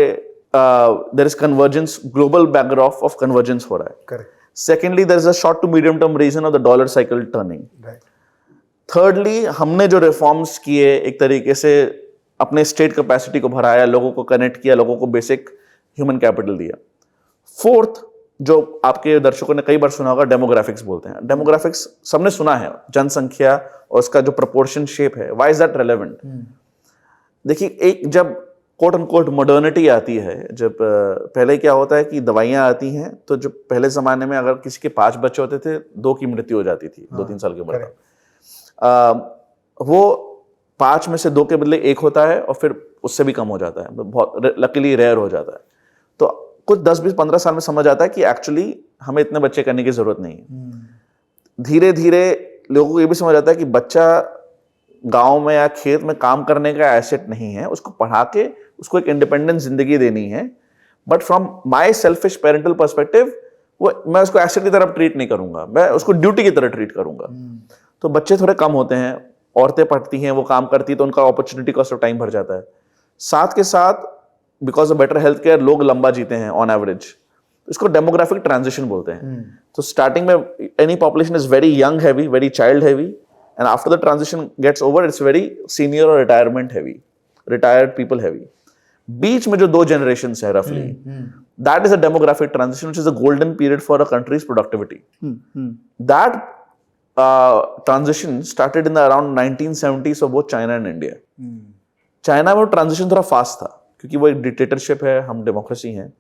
there is convergence, global backdrop of convergence हो रहा है। Correct. Secondly, there is a short to medium term reason of the dollar cycle turning. Right. Thirdly, हमने जो रिफॉर्म्स किए, एक तरीके से अपने स्टेट कैपेसिटी को बढ़ाया, लोगों को कनेक्ट किया, लोगों को बेसिक ह्यूमन कैपिटल दिया। फोर्थ, जो आपके दर्शकों ने कई बार सुना होगा, डेमोग्राफिक्स बोलते हैं। डेमोग्राफिक्स सबने सुना है, जनसंख्या और उसका जो प्रोपोर्शन शेप है। Why is that relevant? देखिए, एक जब कोट अनकोट मॉडर्निटी आती है, जब पहले क्या होता है कि दवाइयां आती हैं, तो जो पहले जमाने में अगर किसी के 5 बच्चे होते थे, 2 की मृत्यु हो जाती थी 2-3 साल की उम्र में। वो 5 में से 2 के बदले 1 होता है, और फिर उससे भी कम हो जाता है, बहुत लकीली रेयर हो जाता है। तो कुछ 10-20-15 साल में समझ आता है कि एक्चुअली हमें इतने बच्चे करने की जरूरत नहीं है। धीरे धीरे लोगों को ये भी समझ आता है कि बच्चा गांव में या खेत में काम करने का एसेट नहीं है, उसको पढ़ा के उसको एक इंडिपेंडेंट जिंदगी देनी है। But from my selfish parental perspective, वो मैं उसको एसेट की तरफ ट्रीट नहीं करूंगा, मैं उसको ड्यूटी की तरह ट्रीट करूंगा। तो बच्चे थोड़े कम होते हैं, औरतें पढ़ती हैं, वो काम करती है, तो उनका अपॉर्चुनिटी कॉस्ट ऑफ टाइम भर जाता है। साथ के साथ because of better health care लोग लंबा जीते हैं ऑन एवरेज। इसको डेमोग्राफिक ट्रांजिशन बोलते हैं। तो स्टार्टिंग में any population is very young heavy, very child heavy, and after the transition gets over it's very senior और retirement heavy, retired people heavy. बीच में जो 2 जनरेशन है रफली, that is a demographic transition which is a golden period for a country's productivity. That transition started in the around 1970s for both China and India. China में ट्रांजिशन थोड़ा फास्ट था, क्योंकि वो एक डिक्टेटरशिप है, हम डेमोक्रेसी हैं।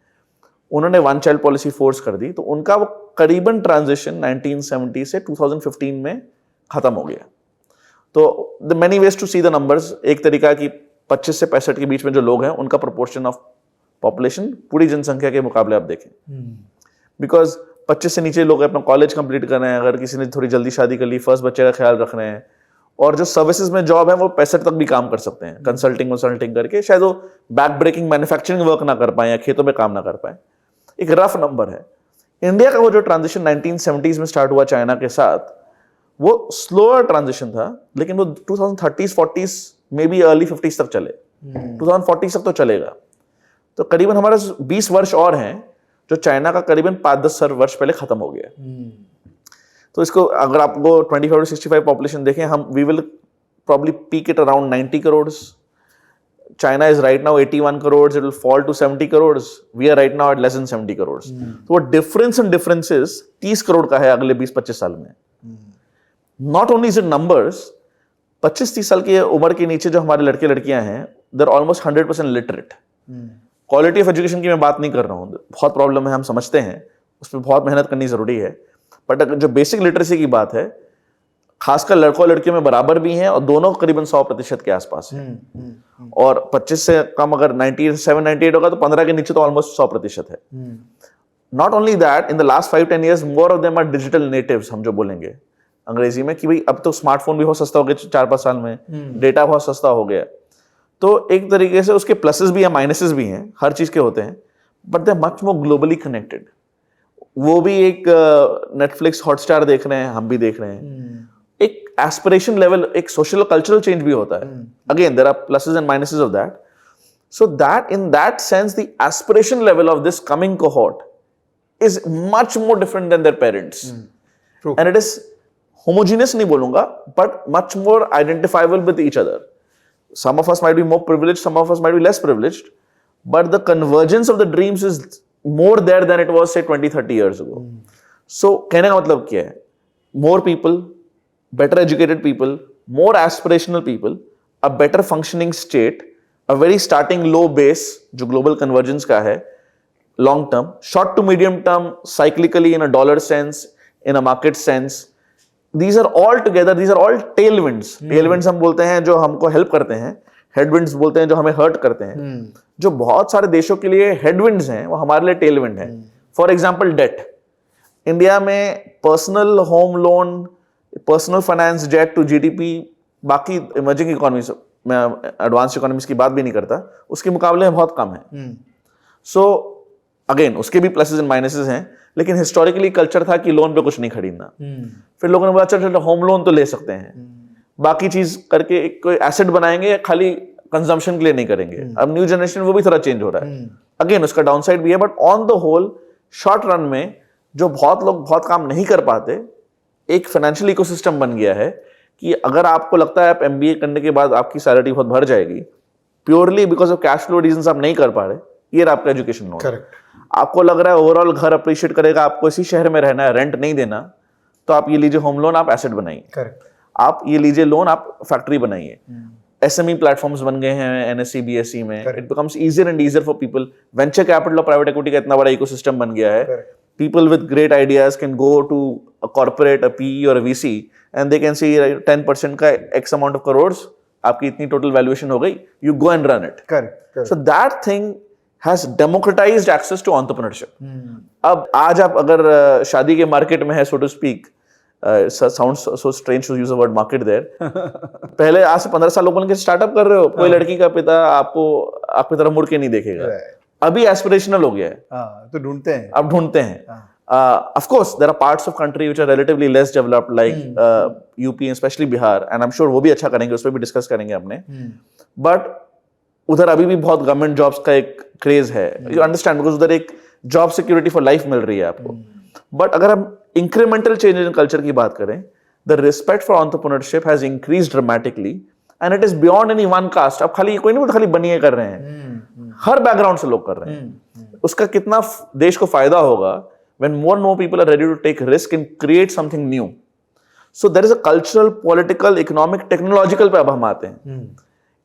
उन्होंने 1 चाइल्ड पॉलिसी फोर्स कर दी, तो उनका वो करीबन ट्रांजिशन 1970 से 2015 में खत्म हो गया। तो the many ways to see the numbers. एक तरीका कि 25 से 65 के बीच में जो लोग हैं, उनका प्रोपोर्शन ऑफ पॉपुलेशन पूरी जनसंख्या के मुकाबले आप देखें, बिकॉज 25 से नीचे लोग अपना कॉलेज कंप्लीट कर रहे हैं, अगर किसी ने थोड़ी जल्दी शादी कर ली, फर्स्ट बच्चे का ख्याल रख रहे हैं, और जो सर्विसेज में जॉब है वो 65 तक भी काम कर सकते हैं, कंसल्टिंग करके। शायद वो बैक ब्रेकिंग मैन्युफैक्चरिंग वर्क ना कर पाए या खेतों में काम ना कर पाए। एक रफ नंबर है। इंडिया का वो जो ट्रांजिशन 1970s में स्टार्ट हुआ चाइना के साथ, वो स्लोअर ट्रांजिशन था, लेकिन वो 2030s 40s may be early 50s तक चले। 2040 तक तो चलेगा। तो करीबन हमारे 20 वर्ष और हैं, जो चाइना का करीबन 5-10 वर्ष पहले खत्म हो गया। तो इसको अगर आपको 25 to 65 पॉपुलेशन देखें, हम we will probably peak it around 90 crore. China is right now 81 crores, it will fall to 70 crores. We are right now at less than 70 crores. तो वो difference in differences 30 करोड़ का है अगले 20-25 साल में। Not only is it numbers, 25-30 साल की उम्र के नीचे जो हमारे लड़के लड़कियां हैं, they're almost 100% literate. Quality of education की मैं बात नहीं कर रहा हूँ, बहुत प्रॉब्लम है, हम समझते हैं, उसमें बहुत मेहनत करनी जरूरी है। बट जो बेसिक लिटरेसी की बात है, खासकर लड़कों और लड़कियों में बराबर भी हैं, और दोनों करीबन 100% के आसपास हैं। और 25 से कम अगर 97-98 होगा, तो 15 के नीचे तो ऑलमोस्ट 100% है। Not only that, in the last 5-10 years more of them are digital natives, हम जो बोलेंगे अंग्रेजी में, कि भाई अब तो स्मार्टफोन भी बहुत सस्ता हो गया 4-5 साल में, डेटा बहुत सस्ता हो गया। तो एक तरीके से उसके प्लसेस भी हैं, माइनसेस भी हैं, हर चीज के होते हैं, but they are much more globally connected. वो भी एक नेटफ्लिक्स हॉटस्टार देख रहे हैं, हम भी देख रहे हैं। एक एस्पिरेशन लेवल, एक सोशल कल्चरल चेंज भी होता है। Again there are pluses and minuses of that. So that in that sense the aspiration level of this coming cohort is much more different than their parents, and it is homogeneous नहीं बोलूंगा, but much more identifiable with each other. some of us might be more privileged, some of us might be less privileged, but the convergence of the dreams is more there than it was say 20-30 years ago. So कहने का मतलब क्या है? More people, better educated people, more aspirational people, a better functioning state, a very starting low base जो global convergence का है, long term, short to medium term, cyclically in a dollar sense, in a market sense. These are all together, these are all tailwinds. Tailwinds हम बोलते हैं जो हमको help करते हैं, headwinds बोलते हैं जो हमें hurt करते हैं. जो बहुत सारे देशों के लिए headwinds हैं, वो हमारे लिए tailwind हैं. For example, debt. इंडिया में personal home loan, personal finance debt to GDP, बाकी इमर्जिंग इकोनॉमीज, मैं एडवांस इकोनॉमीज की बात भी नहीं करता, उसके मुकाबले में बहुत कम है. सो अगेन उसके भी प्लसेस एंड माइनसेस हैं, लेकिन हिस्टोरिकली कल्चर था कि लोन पे कुछ नहीं खरीदना. फिर लोगों ने बोला चल होम लोन तो ले सकते हैं, बाकी चीज करके एक कोई एसेट बनाएंगे, खाली कंजम्पशन के लिए नहीं करेंगे. अब न्यू जनरेशन वो भी थोड़ा चेंज हो रहा है. अगेन उसका डाउन साइड भी है, but on the whole short run में जो बहुत लोग बहुत काम नहीं कर पाते, एक फाइनेंशियल इकोसिस्टम बन गया है कि अगर आपको लगता है आप एमबीए करने के बाद आपकी सैलरी बहुत भर जाएगी, purely because of cash flow reasons आप नहीं कर पा रहे, ये आपका एजुकेशन लोन. करेक्ट. आपको लग रहा है ओवरऑल घर अप्रिशिएट करेगा, आपको इसी शहर में रहना है, रेंट नहीं देना, तो आप ये लीजिए होम लोन, आप एसेट बनाइए. करेक्ट. आप ये लीजिए लोन, आप फैक्ट्री बनाइए. एसएमई प्लेटफॉर्म्स बन गए हैं एनएससी बीएससी में. It becomes easier and easier for people. Venture capital और प्राइवेट इक्विटी का इतना बड़ा इकोसिस्टम बन गया है. People with great ideas can go to a corporate, a PE or a VC, and they can see 10% का X amount of crores, आपकी इतनी total valuation हो गई, you go and run it. Correct. So that thing has democratized access to entrepreneurship. अब आज आप अगर शादी के मार्केट में है, so to speak, sounds so strange to use the word market there. पहले आज से 15 साल लोगों ने स्टार्टअप कर रहे हो, कोई लड़की का पिता आपको आपकी तरफ मुड़ के नहीं देखेगा. अभी एस्पिरेशनल हो गया है. तो ढूंढते हैं, अब ढूंढते हैं. Of course there are parts of country which are relatively less developed like UP and especially Bihar, and I'm sure वो भी अच्छा करेंगे, उस पर भी डिस्कस करेंगे अपने. बट उधर अभी भी बहुत गवर्नमेंट जॉब्स का एक क्रेज है. यू अंडरस्टैंड, बिकॉज उधर एक जॉब सिक्योरिटी फॉर लाइफ मिल रही है आपको. बट अगर हम इंक्रीमेंटल चेंज इन कल्चर की बात करें, the respect for entrepreneurship has increased dramatically and it is beyond any one cast. अब खाली कोई नहीं बोलता खाली बनिए कर रहे हैं, हर बैकग्राउंड से लोग कर रहे हैं. उसका कितना देश को फायदा होगा when more and more people are ready to take risk and create something new. So there is a cultural, political, economic, technological पे अब हम आते हैं.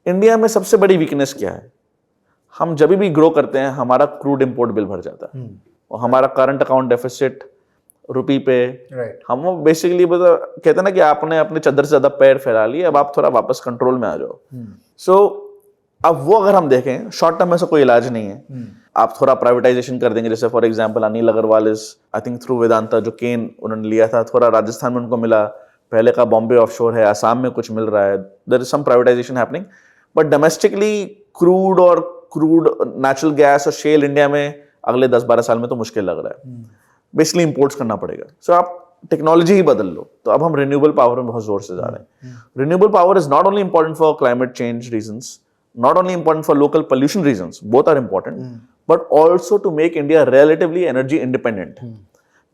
इंडिया में सबसे बड़ी वीकनेस क्या है? हम जब भी ग्रो करते हैं हमारा क्रूड इंपोर्ट बिल भर जाता है और हमारा करंट अकाउंट डेफिसिट रुपी पे. हम बेसिकली कहते हैं ना कि आपने अपने चद्दर से ज्यादा पैर फैला लिए, अब आप थोड़ा वापस कंट्रोल में आ जाओ. सो अब वो अगर हम देखें, शॉर्ट टर्म में से कोई इलाज नहीं है. आप थोड़ा प्राइवेटाइजेशन कर देंगे, जैसे for example Anil Agarwal is I think through Vedanta, जो केन उन्होंने लिया था, थोड़ा राजस्थान में उनको मिला, पहले का बॉम्बे ऑफशोर है, आसाम में कुछ मिल रहा है. There is some privatisation happening, but domestically crude natural gas और शेल इंडिया में अगले 10-12 साल में तो मुश्किल लग रहा है. बेसिकली इंपोर्ट्स करना पड़ेगा. सो आप टेक्नोलॉजी ही बदल लो. तो अब हम रिन्यूएबल पावर में बहुत जोर से जा रहे हैं. Renewable power is not only important for climate change reasons, not only important for local pollution reasons, both are important, but also to make India relatively energy independent.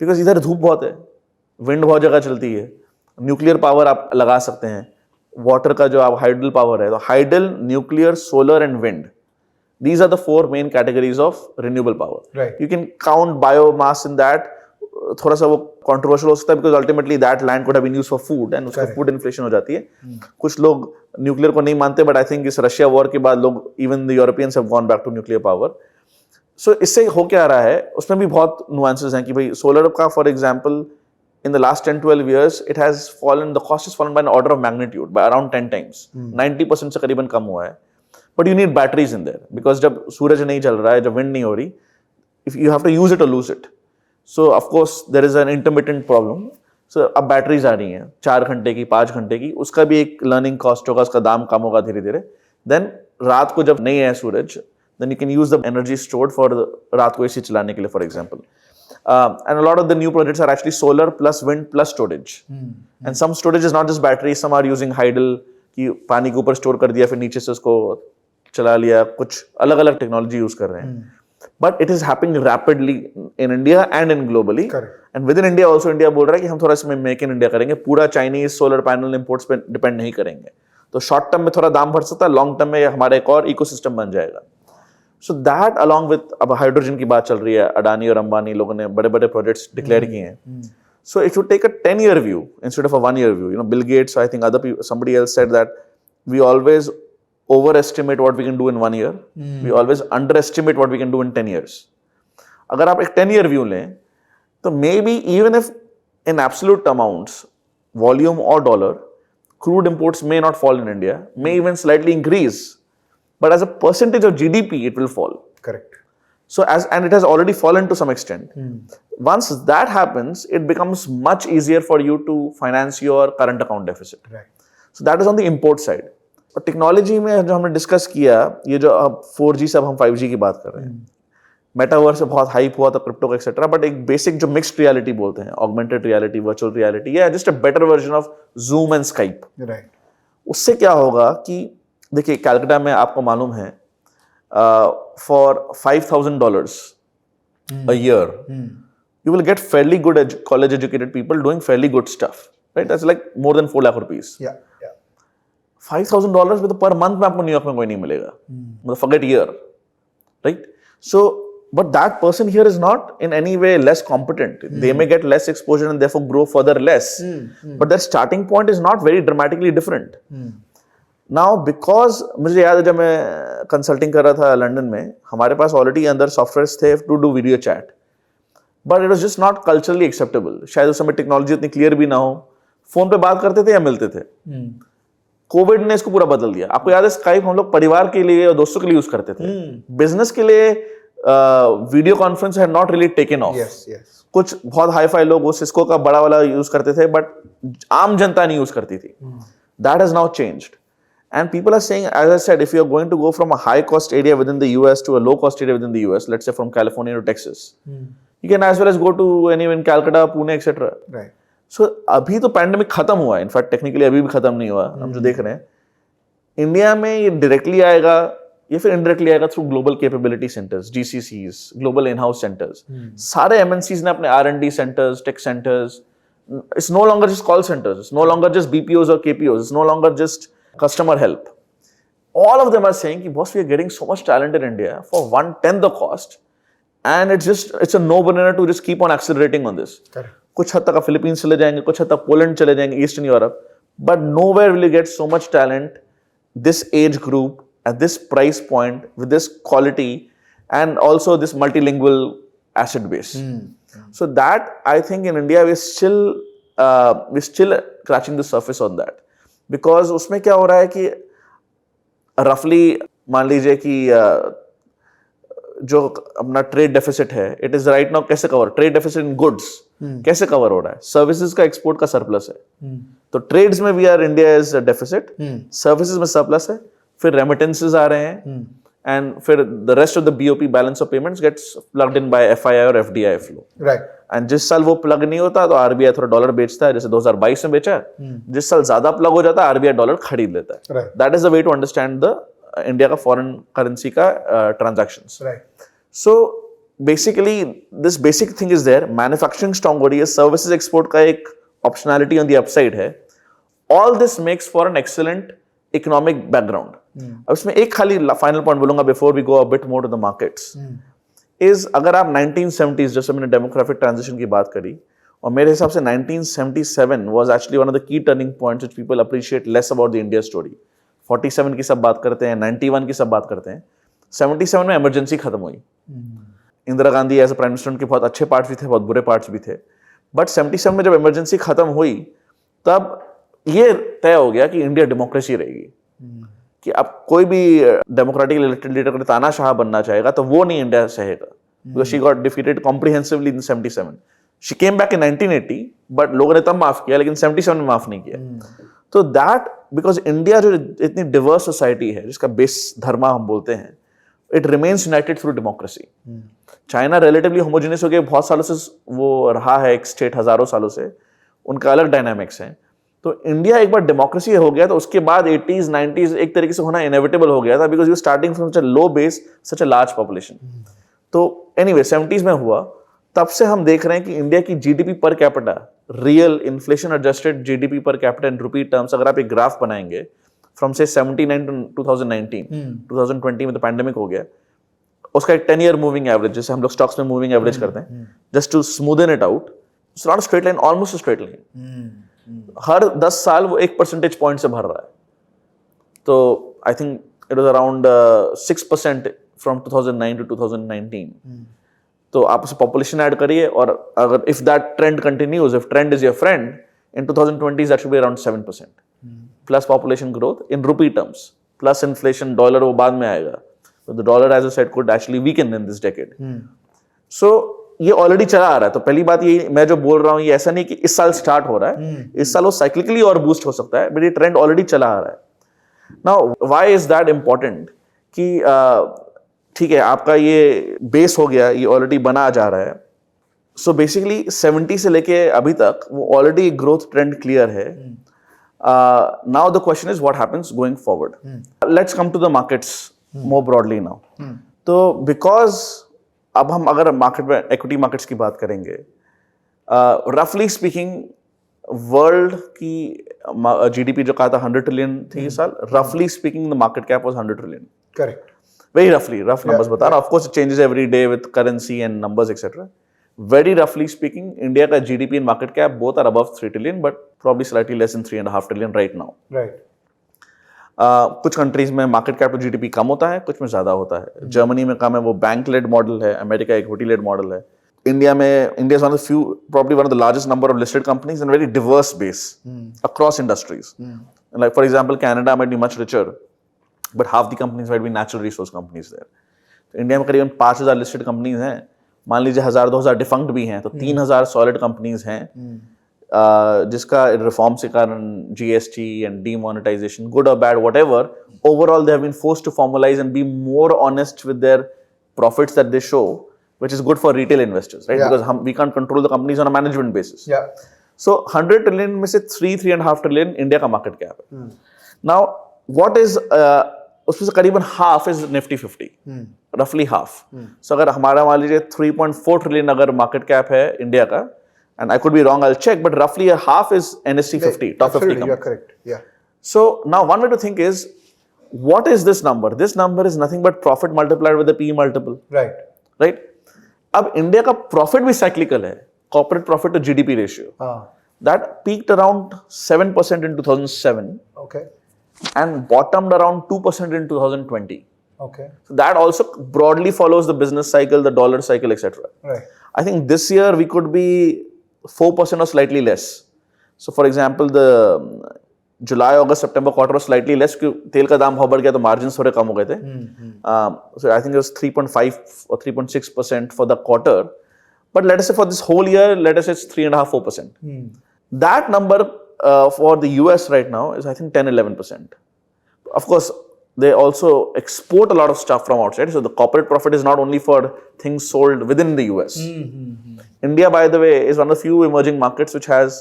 Because इधर धूप बहुत है, विंड बहुत जगह चलती है, न्यूक्लियर पावर आप लगा सकते हैं, वाटर का जो आप हाइडल पावर है, तो hydel, nuclear, solar and wind, these are the 4 main categories of renewable power. Right. You can count biomass in that. थोड़ा सा वो कंट्रोवर्शियल हो सकता है, because ultimately that land could have been used for food and उसका फूड इन्फ्लेशन हो जाती है. कुछ लोग न्यूक्लियर को नहीं मानते, बट आई थिंक इस रशिया वॉर के बाद लोग, even the Europeans have gone back to nuclear power. So इससे हो क्या रहा है, उसमें भी बहुत नुआंसेस हैं कि भाई सोलर का for example in the last 10-12 years it has fallen, the cost has fallen by an order of magnitude, by around 10 times. 90% से करीबन कम हुआ है. But you need batteries in their, because जब सूरज नहीं चल रहा है, जब विंड नहीं हो रही, if you have to use it or lose it. So of course there is an intermittent problem. So अब बैटरीज आ रही हैं 4 घंटे की, 5 घंटे की, उसका भी एक लर्निंग कॉस्ट होगा, उसका दाम कम होगा धीरे धीरे. देन रात को जब नहीं है सूरज, then you can use the energy stored for रात को एसी चलाने के लिए, for example. And a lot of the new projects are actually solar plus wind plus storage. And some storage is not just battery, some are using hydel, कि पानी के ऊपर स्टोर कर दिया फिर नीचे से उसको चला लिया. कुछ अलग अलग टेक्नोलॉजी यूज कर रहे हैं. But it is happening rapidly in India and in globally. Correct. And within India also, India बोल रहा है कि हम थोड़ा इसमें मेक इन इंडिया करेंगे, पूरा चाइनीज सोलर पैनल इंपोर्ट्स पे डिपेंड नहीं करेंगे. तो शॉर्ट टर्म में थोड़ा दाम बढ़ सकता है, लॉन्ग टर्म में हमारा एक और इकोसिस्टम बन जाएगा. सो दैट अलॉन्ग विथ, अब हाइड्रोजन की बात चल रही है, अडानी और अंबानी लोगों ने बड़े बड़े प्रोजेक्ट्स डिक्लेयर किए हैं. So it should take a 10-year view instead of a 1-year view. You know, Bill Gates, I think other people, somebody else said that we always overestimate what we can do in 1 year. We always underestimate what we can do in 10 years. अगर आप एक 10-year view लें, तो maybe even if in absolute amounts, volume or dollar, crude imports may not fall in India, may even slightly increase, but as a percentage of GDP, it will fall. Correct. So and it has already fallen to some extent. Once that happens, it becomes much easier for you to finance your current account deficit. Right. So that is on the import side. और टेक्नोलॉजी में जो हमने डिस्कस किया, ये जो अब 4G से अब हम 5G की बात कर रहे हैं, मेटावर्स से बहुत हाइप हुआ था, क्रिप्टो का एक्सेट्रा, बट एक बेसिक जो मिक्स्ड रियलिटी बोलते हैं, ऑगमेंटेड रियलिटी, वर्चुअल रियलिटी, या just a better version of zoom and Skype. Right. उससे क्या होगा कि देखिए कैलकाटा में आपको मालूम है, for $5,000 a year, you will get fairly good college educated people doing fairly good stuff, right? That's like more than 4 lakh rupees. Yeah. $5,000 में तो पर मंथ में आपको न्यूयॉर्क में कोई नहीं मिलेगा, मतलब forget year, right? So but that person here is not in any way less competent. They may get less exposure and therefore grow further less, but their starting point is not very dramatically different. Now because मुझे याद है जब मैं कंसल्टिंग कर रहा था लंदन में, हमारे पास ऑलरेडी अंदर सॉफ्टवेयर थे to do video chat, but it was just not culturally acceptable. शायद उस समय टेक्नोलॉजी इतनी क्लियर भी ना हो, फोन पे बात करते थे या मिलते थे. कोविड ने इसको पूरा बदल दिया. आपको याद है स्काइप हम लोग परिवार के लिए और दोस्तों के लिए यूज करते थे. बिजनेस के लिए video conference had not really taken of. कुछ बहुत हाई फाई लोग वो सिस्को का बड़ा वाला यूज करते थे, बट आम जनता नहीं यूज करती थी. That has now changed. And people are saying, as I said, if you are going to go from a high-cost area within the US to a low-cost area within the US, let's say from California to Texas, you can as well as go to anywhere in Calcutta, Pune, etc. Right. So अभी तो पैंडेमिक खत्म हुआ है. इनफैक्ट टेक्निकली अभी भी खत्म नहीं हुआ. हम जो देख रहे हैं इंडिया में, ये डायरेक्टली आएगा या फिर इनडायरेक्टली आएगा through global capability centres, GCCs, global in house centres. सारे MNCs ने अपने R&D centres, tech centres. It's no longer just call centers. It's no longer just BPOs or KPOs. It's no longer just customer help. All of them are saying कि boss, we are getting so much talent in India for 1/10 the cost, and it's a no-brainer to just keep on accelerating on this. Correct. कुछ हद तक फिलीपींस चले जाएंगे, कुछ हद तक पोलैंड चले जाएंगे, eastern Europe, but nowhere will you get so much talent, this age group, at this price point, with this quality, and also this multilingual asset base. So that I think in India we're still scratching the surface on that. Because उसमें क्या हो रहा है कि रफली मान लीजिए कि जो अपना ट्रेड डेफिसिट है, इट इज राइट नाउ कैसे cover, trade deficit in goods कैसे कवर हो रहा है, सर्विसेज का एक्सपोर्ट का सरप्लस है. तो ट्रेड्स में we are India is deficit, services में सरप्लस है, फिर रेमिटेंसेज आ रहे हैं, एंड फिर the rest of the BOP balance of payments gets plugged in by FII और FDI फ्लो. राइट. एंड जिस साल वो प्लग नहीं होता तो RBI थोड़ा डॉलर बेचता है, जैसे 2022 में बेचा. जिस साल ज्यादा प्लग हो जाता है RBI डॉलर खरीद लेता है. That is the way to understand the India का फॉरेन करेंसी का transactions. So basically this basic thing is there. Manufacturing strong हो रही है, सर्विसेज एक्सपोर्ट का एक ऑप्शनैलिटी ऑन द अपसाइड है. All this makes for an excellent economic background. अब इसमें एक खाली फाइनल पॉइंट बोलूंगा before we go a bit more to the markets, is अगर आप 1970s, जैसे मैंने डेमोग्राफिक ट्रांजिशन की बात करी, और मेरे हिसाब से 1977 was actually one of the key turning points which people appreciate less about the India story. 47 की सब बात करते हैं, 91 की सब बात करते हैं. 77 में इमरजेंसी खत्म हुई. Indira Gandhi as a prime minister, उनके बहुत अच्छे पार्ट्स भी थे, बहुत बुरे पार्ट्स भी थे, बट 77 में जब इमरजेंसी खत्म हुई तब ये तय हो गया कि इंडिया डेमोक्रेसी रहेगी. कि अब कोई भी डेमोक्रेटिकली इलेक्टेड लीडर का तानाशाह बनना चाहेगा तो वो नहीं इंडिया सहेगा. Because she got defeated comprehensively in 77. She came back in 1980, but लोगों ने तब माफ किया, लेकिन 77 में माफ नहीं किया. तो दैट बिकॉज इंडिया जो इतनी डिवर्स सोसाइटी है, जिसका बेस धर्मा हम बोलते हैं, it remains United through democracy. China relatively homogeneous हो गया, बहुत सालों से वो रहा है एक स्टेट, हजारों सालों से, उनका अलग डायनामिक्स है. तो इंडिया एक बार डेमोक्रेसी हो गया तो उसके बाद 80s 90s एक तरीके से होना इनएविटेबल हो गया था, because you starting from such a low base, such a large population. तो एनीवे 70s में हुआ, तब से हम देख रहे हैं कि इंडिया की GDP per capita, real inflation adjusted GDP per capita in rupee terms, अगर आप एक ग्राफ बनाएंगे फ्रॉम से 79 टू 2019, 2020 में तो पैंडेमिक हो गया, उसका एक 10-year मूविंग एवरेज, जैसे हम लोग स्टॉक्स में मूविंग एवरेज करते हैं, just to smoothen it out, it's not straight line, almost straight line. हर 10 साल वो 1 परसेंटेज पॉइंट से भर रहा है। तो I think it was around 6% from 2009 to 2019। तो आप उसे पॉपुलेशन ऐड करिए, और अगर if that trend continues, if trend is your friend, in 2020 that should be around 7% plus population growth in rupee terms, plus inflation, dollar वो बाद में आएगा। So the dollar, as I said, could actually weaken in this decade. So ये ऑलरेडी चला आ रहा है। तो पहली बात ये, मैं जो बोल रहा हूँ ये ऐसा नहीं कि इस साल स्टार्ट हो रहा है, इस साल वो साइक्लिकली और बूस्ट हो सकता है, बट ये ट्रेंड ऑलरेडी चला आ रहा है। Now why is that important कि ठीक है, आपका ये बेस हो गया, ये ऑलरेडी बना जा रहा है। सो बेसिकली 70 से लेके अभी तक वो ऑलरेडी ग्रोथ ट्रेंड क्लियर है। Now the question is what happens going forward. Let's come to the markets more broadly now. तो because अब हम अगर मार्केट में इक्विटी मार्केट्स की बात करेंगे, रफली स्पीकिंग वर्ल्ड की जीडीपी जो कहा था 100 ट्रिलियन थी इस साल, रफली speaking the market cap was 100 trillion. Correct, very रफली, रफ नंबर्स बता रहा हूं, of course it changes every day with currency and numbers etcetera. Very रफली स्पीकिंग इंडिया का GDP and market cap both are above 3 trillion, but probably slightly less than 3.5 trillion right now. Right. कुछ कंट्रीज में मार्केट कैप जीडीपी कम होता है, कुछ में ज्यादा होता है। जर्मनी में कम है, वो बैंक लेड मॉडल है, अमेरिका इक्विटी लेड मॉडल है। इंडिया में, India is one of the few, probably one of the largest number of listed companies and very diverse base across industries. Like for example, Canada might be much richer, but half the companies might be natural resource companies there. तो इंडिया में करीबन 5,000 लिस्टेड कंपनीज हैं, मान लीजिए 1,000-2,000 डिफंक्ट भी हैं, तो 3,000 सॉलिड कंपनीज हैं, जिसका रिफॉर्म के कारण GST and demonetization, good or bad whatever, overall they have been forced to formalize and be more honest with their profits that they show, which is good for retail investors, right? Because हम we can't control the companies on a management basis. So 100 trillion में से 3.5 ट्रिलियन इंडिया का मार्केट कैप है। नाउ व्हाट इज उसमें से करीबन हाफ इज निफ्टी 50, रफली हाफ। सो अगर हमारा मान लीजिए 3.4 ट्रिलियन अगर मार्केट कैप है इंडिया का, and I could be wrong, I'll check, but roughly a half is NSE 50, top 50 companies. You're correct. Yeah. So now one way to think is, what is this number? This number is nothing but profit multiplied with the PE multiple. Right. Right? अब इंडिया का प्रॉफिट भी साइक्लिकल है, corporate profit to GDP ratio, that peaked around 7% in 2007. Okay. And bottomed around 2% in 2020. Okay. So that also broadly follows the business cycle, the dollar cycle, etc. Right. I think this year we could be 4% or slightly less. So for example, the July, August, September quarter was slightly less क्योंकि तेल का दाम बहुत बढ़ गया तो margins थोड़े कम हो गए थे. So I think it was 3.5 or 3.6% for the quarter. But let us say for this whole year, let us say it's 3.5-4%. That number for the US right now is I think 10-11%. Of course, they also export a lot of stuff from outside. So the corporate profit is not only for things sold within the US. India, by the way, is one of the few emerging markets which has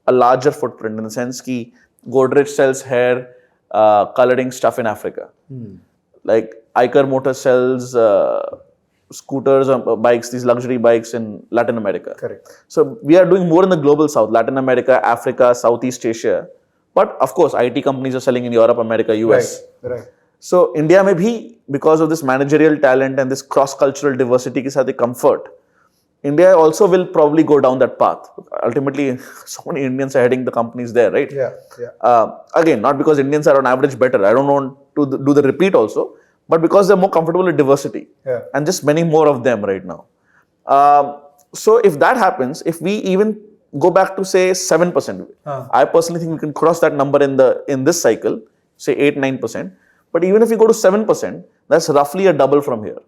a larger footprint in the sense that Godrej sells hair coloring stuff in Africa. Like Eicher Motors sells scooters or bikes, these luxury bikes in Latin America. Correct. So we are doing more in the global south, Latin America, Africa, Southeast Asia. But of course, IT companies are selling in Europe, America, US. Right. So India में भी because of this managerial talent and this cross-cultural diversity के साथ एक comfort, India also will probably go down that path. Ultimately, so many Indians are heading the companies there, right? Yeah. Again, not because Indians are on average better. I don't want to do the repeat also, but because they're more comfortable with diversity. Yeah. And just many more of them right now. So if that happens, if we even go back to say 7%, I personally think we can cross that number in this cycle, say 8-9%. But even if we go to 7%, that's roughly a double from here,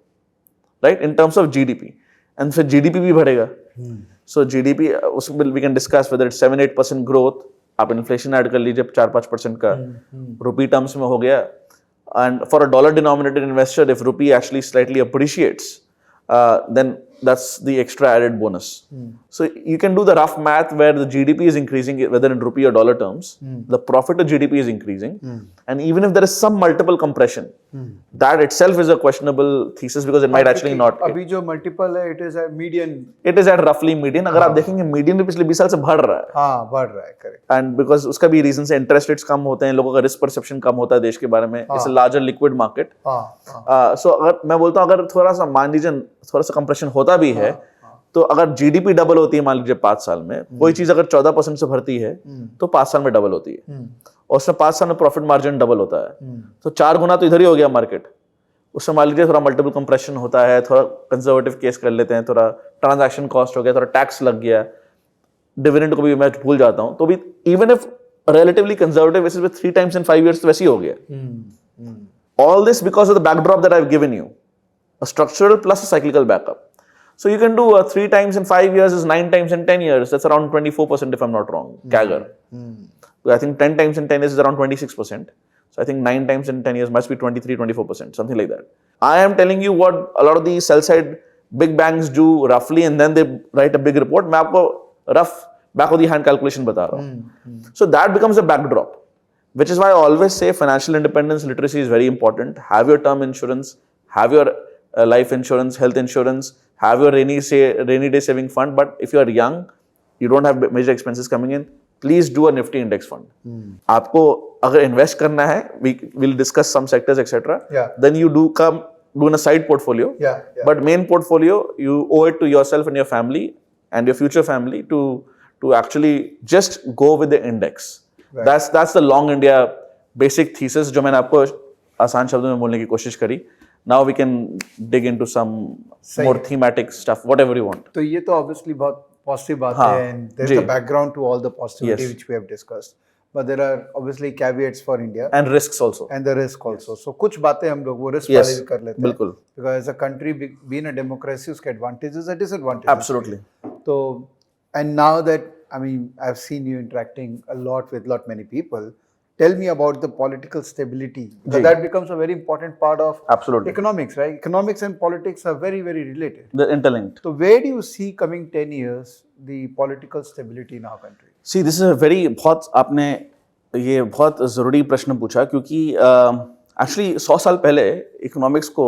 right? In terms of GDP. And फिर GDP भी बढ़ेगा. So GDP, उसमें we can discuss whether it's 7-8% growth. आप inflation add कर लीजिए 4-5% का. Rupee terms में हो गया. And for a dollar denominated investor, if rupee actually slightly appreciates, then that's the extra added bonus. So you can do the rough math where the GDP is increasing, whether in rupee or dollar terms, the profit of GDP is increasing, and even if there is some multiple compression, that itself is a questionable thesis because it might actually not. अभी जो मल्टीपल है it is a median, It is at roughly median. अगर आप देखेंगे मीडियन भी पिछले 20 साल से बढ़ रहा है, हाँ बढ़ रहा है, करेक्ट। एंड बिकॉज उसका भी रीजन से इंटरेस्ट रेट्स कम होते हैं, लोगों का रिस्क परसेप्शन कम होता है देश के बारे में, it's a larger liquid market. So अगर मैं बोलता हूँ अगर थोड़ा सा मान लीजिए थोड़ा सा कंप्रेशन होता भी है, तो अगर जीडीपी डबल होती है मान लीजिए 5 साल में, कोई चीज अगर 14% से भरती है तो 5 साल में डबल होती है, और उसमें 5 साल में प्रॉफिट मार्जिन डबल होता है, तो 4 गुना तो इधर ही हो गया मार्केट। उसमें मान लीजिए थोड़ा मल्टीपल कंप्रेशन होता है, थोड़ा कंजर्वेटिव केस कर लेते हैं, थोड़ा ट्रांजैक्शन कॉस्ट हो गया, थोड़ा टैक्स लग गया, डिविडेंड को भी मैं भूल जाता हूं, तो भी even if relatively conservative basis with 3 times in 5 years तो वैसे ही हो गया। All this because of the backdrop that I've given you, a structural plus a cyclical backup. So you can do 3 times in 5 years is 9 times in 10 years. That's around 24% if I'm not wrong, CAGR. I think 10 times in 10 years is around 26%. So I think 9 times in 10 years must be 23-24%, something like that. I am telling you what a lot of the sell side big banks do roughly, and then they write a big report. मैं आपको rough back of the hand calculation बता रहा हूँ. So that becomes a backdrop, which is why I always say financial independence literacy is very important. Have your term insurance, have your life insurance, health insurance, have your rainy day saving fund. But if you are young, you don't have major expenses coming in, please do a Nifty index fund. आपको अगर invest करना है, we will discuss some sectors etc. Then you do in a side portfolio. But main portfolio you owe it to yourself and your family and your future family to actually just go with the index. That's the long India basic thesis जो मैंने आपको आसान शब्दों में बोलने की कोशिश करी. Now we can dig into some more thematic stuff, whatever you want. तो ये तो obviously बहुत positive बात है, and there's a background to all the positivity which we have discussed. But there are obviously caveats for India. And risks also. And the risk also. So कुछ बातें हम लोग वो risk वाले भी कर लेते हैं. बिल्कुल. Because as a country being a democracy उसके advantages and disadvantages. Absolutely. तो and now that I mean I've seen you interacting a lot with many people, tell me about the political stability. That becomes a very important part of economics, right? Economics and politics are very related. They're interlinked. So where do you see coming 10 years the political stability in our country? See, this is a very बहुत आपने ये बहुत ज़रूरी प्रश्न पूछा, क्योंकि actually 100 साल पहले इकोनॉमिक्स को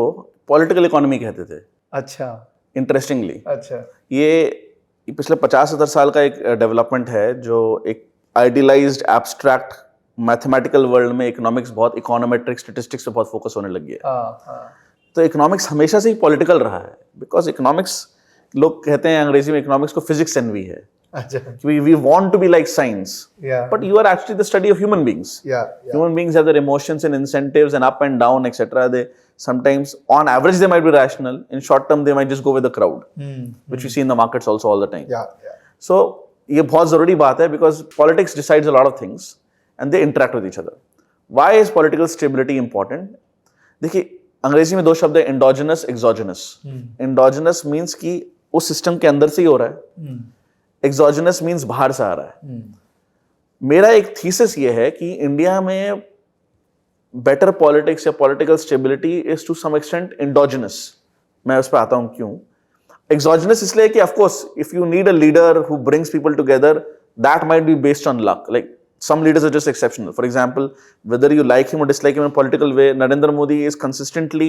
पॉलिटिकल इकोनॉमी कहते थे. अच्छा. इंटरेस्टिंगली. अच्छा. ये पिछले 50-70 साल का एक डेवलपमेंट है जो एक आइडियलाइज्ड एब्स्ट्रैक्ट मैथमेटिकल वर्ल्ड में इकोनॉमिक्स बहुत इकोनोमेट्रिक स्टैटिस्टिक्स पे बहुत फोकस होने लगी है. तो इकोनॉमिक्स हमेशा से ही पॉलिटिकल रहा है, बिकॉज इकोनॉमिक्स लोग कहते हैं अंग्रेजी में इकोनॉमिक्स को फिजिक्स एनवी है. We want to be like science, but you are actually the study of human beings. Human beings have their emotions and incentives and up and down, etc. They sometimes, on average, they might be rational. In short term, they might just go with the crowd, which we see in the markets also all the time. So, ये बहुत ज़रूरी बात है because politics decides a lot of things and they interact with each other. Why is political stability important? देखिए, अंग्रेजी में 2 शब्द है, endogenous, exogenous. Endogenous means कि उस सिस्टम के अंदर से ही हो रहा है. Exogenous means बाहर से आ रहा है. मेरा एक थीसिस ये है कि इंडिया में बेटर पॉलिटिक्स या political stability is to some extent endogenous. मैं उस पर आता हूं क्यों. एक्सोजिनस इसलिए कि of course if you need a leader who brings people together, that might be based on luck. Like some leaders are just exceptional. For example, whether you like him or dislike him in a political way, Narendra Modi is consistently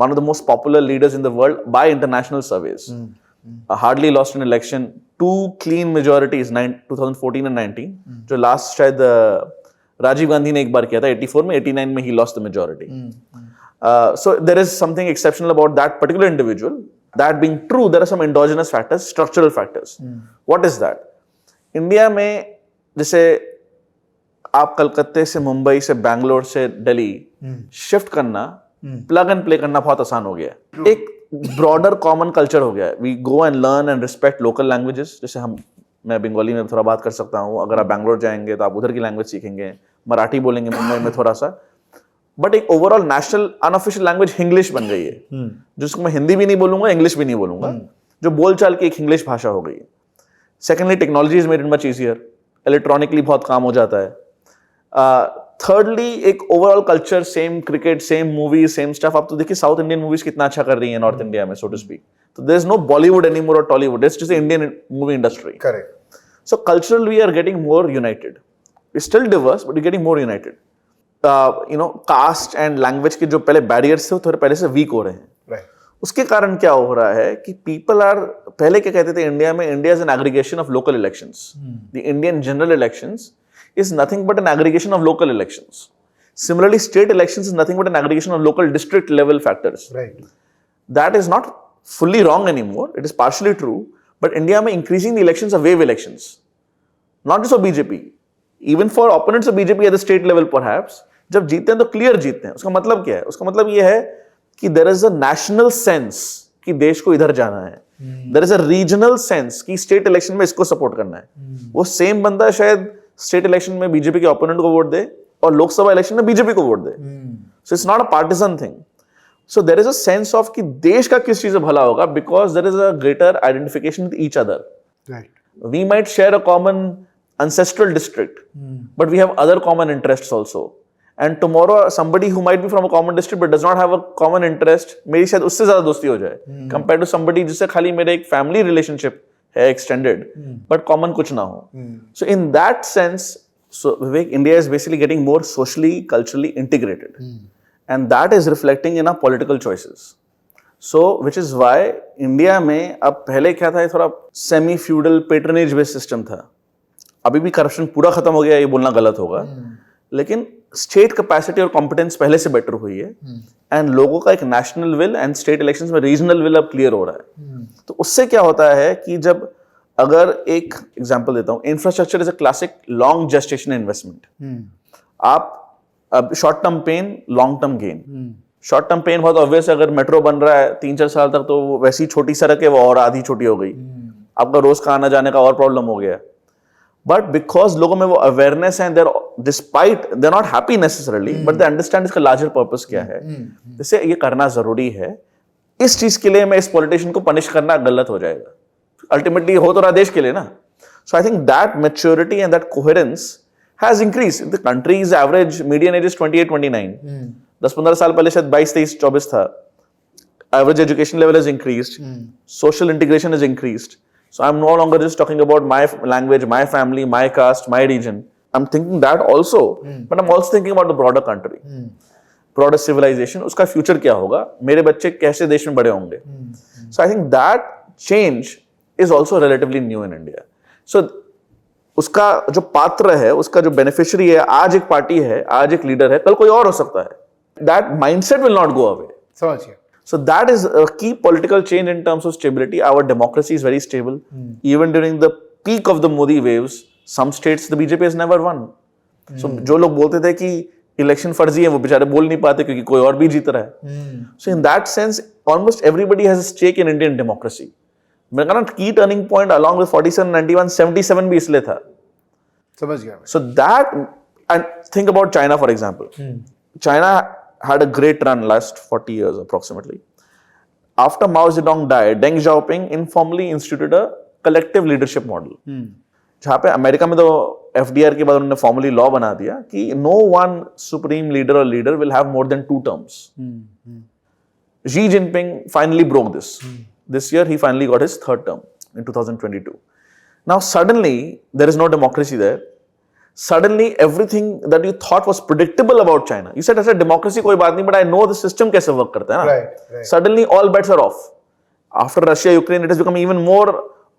one of the most popular leaders in the world by international surveys. Hardly lost an election, 2 clean majorities 2014 and 19. जो लास्ट शायद राजीव गांधी ने एक बार किया था 84 में, 89 में he lost the majority. So there is something exceptional about that particular individual. That being true, there are some endogenous factors, structural factors. What is that? India में जैसे आप कलकत्ते से मुंबई से बैंगलोर से दिल्ली शिफ्ट करना, प्लग एंड प्ले करना बहुत आसान हो गया है. एक ब्रॉडर कॉमन कल्चर हो गया है. We go and learn and respect local languages. जैसे मैं बंगाली में थोड़ा बात कर सकता हूँ, अगर आप बैंगलोर जाएंगे तो आप उधर की लैंग्वेज सीखेंगे, मराठी बोलेंगे मुंबई में थोड़ा सा. बट एक overall national unofficial language English बन गई है, जिसको मैं हिंदी भी नहीं बोलूंगा, इंग्लिश भी नहीं बोलूंगा, जो बोलचाल की एक इंग्लिश भाषा हो गई है. Secondly, technology is made it much easier. Electronically बहुत काम हो जाता है. Thirdly, एक overall culture, same cricket, same movies, same stuff. आप तो देखिए साउथ इंडियन मूवीज कितना अच्छा कर रही है नॉर्थ इंडिया में, सो टू स्पीक. तो there is no Bollywood anymore और Tollywood. It's just the Indian movie industry. Correct. So culturally, we are getting more united. We're still diverse, but we're getting more united. Caste and language के जो पहले barriers थे वो थोड़े पहले से weak हो रहे हैं. Right. उसके कारण क्या हो रहा है कि people are, पहले क्या कहते थे इंडिया में, India is an aggregation of local elections. The Indian general elections is nothing but an aggregation of local elections. Similarly, state elections is nothing but an aggregation of local district level factors. Right. That is not fully wrong anymore. It is partially true. But India में increasing the elections are wave elections, not just for BJP, even for opponents of BJP at the state level perhaps. जब जीतते हैं तो clear जीतते हैं. उसका मतलब क्या है? उसका मतलब ये है कि there is a national sense कि देश को इधर जाना है. There is a regional sense कि state election में इसको support करना है. वो same बंदा शायद state election में BJP के opponent को वोट दे और लोकसभा election में BJP को vote they. So it's not a partisan thing. So there is a sense of कि देश का किस चीज से भला होगा, because there is a greater identification with each other. Right. We might share a common ancestral district, but we have other common interests also. And tomorrow somebody who might be from a common district but does not have a common interest, मेरी शायद उससे ज्यादा दोस्ती हो जाए compared to somebody जिससे खाली मेरे एक family relationship है extended, but common कुछ ना हो. So in that sense, so Vivek, India is basically getting more socially, culturally integrated. And that is reflecting in our political choices. So, which is why India में अब पहले क्या था, ये थोड़ा semi feudal patronage based system था. अभी भी corruption पूरा खत्म हो गया, ये बोलना गलत होगा. लेकिन state capacity और competence पहले से better हुई है. And लोगों का एक national will and state elections में regional will अब clear हो रहा है. तो उससे क्या होता है कि जब, अगर एक example देता हूँ, infrastructure is a classic long gestation investment. आप अब short term pain, long term gain. Short term pain बहुत ऑब्वियस है, अगर मेट्रो बन रहा है 3-4 साल तक तो वैसी छोटी सड़क है वो और आधी छोटी हो गई, आपका रोज का आना जाने का और प्रॉब्लम हो गया. बट बिकॉज लोगों में वो अवेयरनेस है, there despite they are not happy necessarily, but they understand इसका लार्जर पर्पस क्या है, जैसे ये करना जरूरी है. इस चीज के लिए मैं इस पॉलिटिशियन को पनिश करना गलत हो जाएगा. अल्टीमेटली हो तो रहा देश के लिए ना. So I think that maturity and that coherence has increased. The country's average median age is 28-29. 10-15 साल पहले शायद 22-23-24 था. Average education level has increased. Social integration has increased. So I'm no longer just talking about my language, my family, my caste, my region. I'm thinking that also, but I'm also thinking about the broader country, broader civilization. उसका future क्या होगा? मेरे बच्चे कैसे देश में बड़े होंगे? So I think that change is also relatively new in India. So उसका जो पात्र है, उसका जो बेनिफिशियरी है, आज एक पार्टी है, आज एक लीडर है, कल कोई और हो सकता है. That mindset will not go away. समझ गया. So that is a key political change in terms of stability. Our democracy is very stable. Even during the peak of the Modi waves, some states the BJP has never won. So जो लोग बोलते थे कि इलेक्शन फर्जी है, वो बेचारे बोल नहीं पाते क्योंकि कोई और भी जीत रहा है. So in that sense, almost everybody has a stake in Indian democracy. मैं कहना की टर्निंग पॉइंट along with 47, 91, 77 भी इसलिए था. समझ गया. So that, and think about China for example. China had a great run last 40 years approximately. After Mao Zedong died, Deng Xiaoping informally instituted a collective leadership model. जहाँ पे अमेरिका में तो FDR के बाद उन्होंने फॉर्मली लॉ बना दिया कि no one supreme leader or leader will have more than 2 terms. Xi Jinping finally broke this. This year he finally got his 3rd term in 2022. Now suddenly there is no democracy there. Suddenly everything that you thought was predictable about China, you said, "अच्छा democracy कोई बात नहीं, but I know the system कैसे work करता है ना." Right. Suddenly all bets are off. After Russia, Ukraine, it has become even more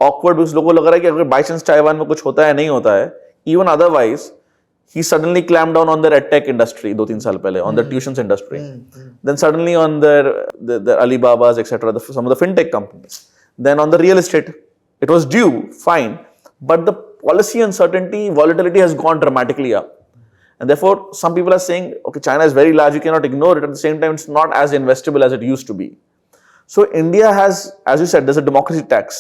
awkward because लोगों को लग रहा है कि अगर by chance ताइवान में कुछ होता है नहीं होता है, even otherwise, he suddenly clamped down on their edtech industry 2-3 साल पहले, on the tuitions industry. Then suddenly on their Alibabas, etc., some of the fintech companies. Then on the real estate, it was due, fine, but the policy uncertainty, volatility has gone dramatically up. And therefore, some people are saying, okay, China is very large, you cannot ignore it. At the same time, it's not as investable as it used to be. So India has, as you said, there's a democracy tax.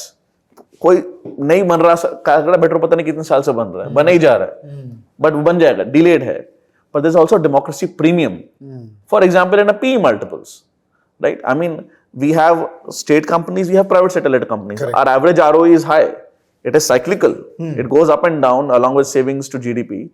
कोई नहीं बन रहा, कागड़ा मेट्रो पता नहीं कितने साल से बन रहा है, बन ही जा रहा है, but बन जाएगा, delayed है. But there's also a democracy premium. For example, in a PE multiples, right? I mean, we have state companies, we have private satellite companies. Correct. Our average ROE is high. It is cyclical. It goes up and down along with savings to GDP.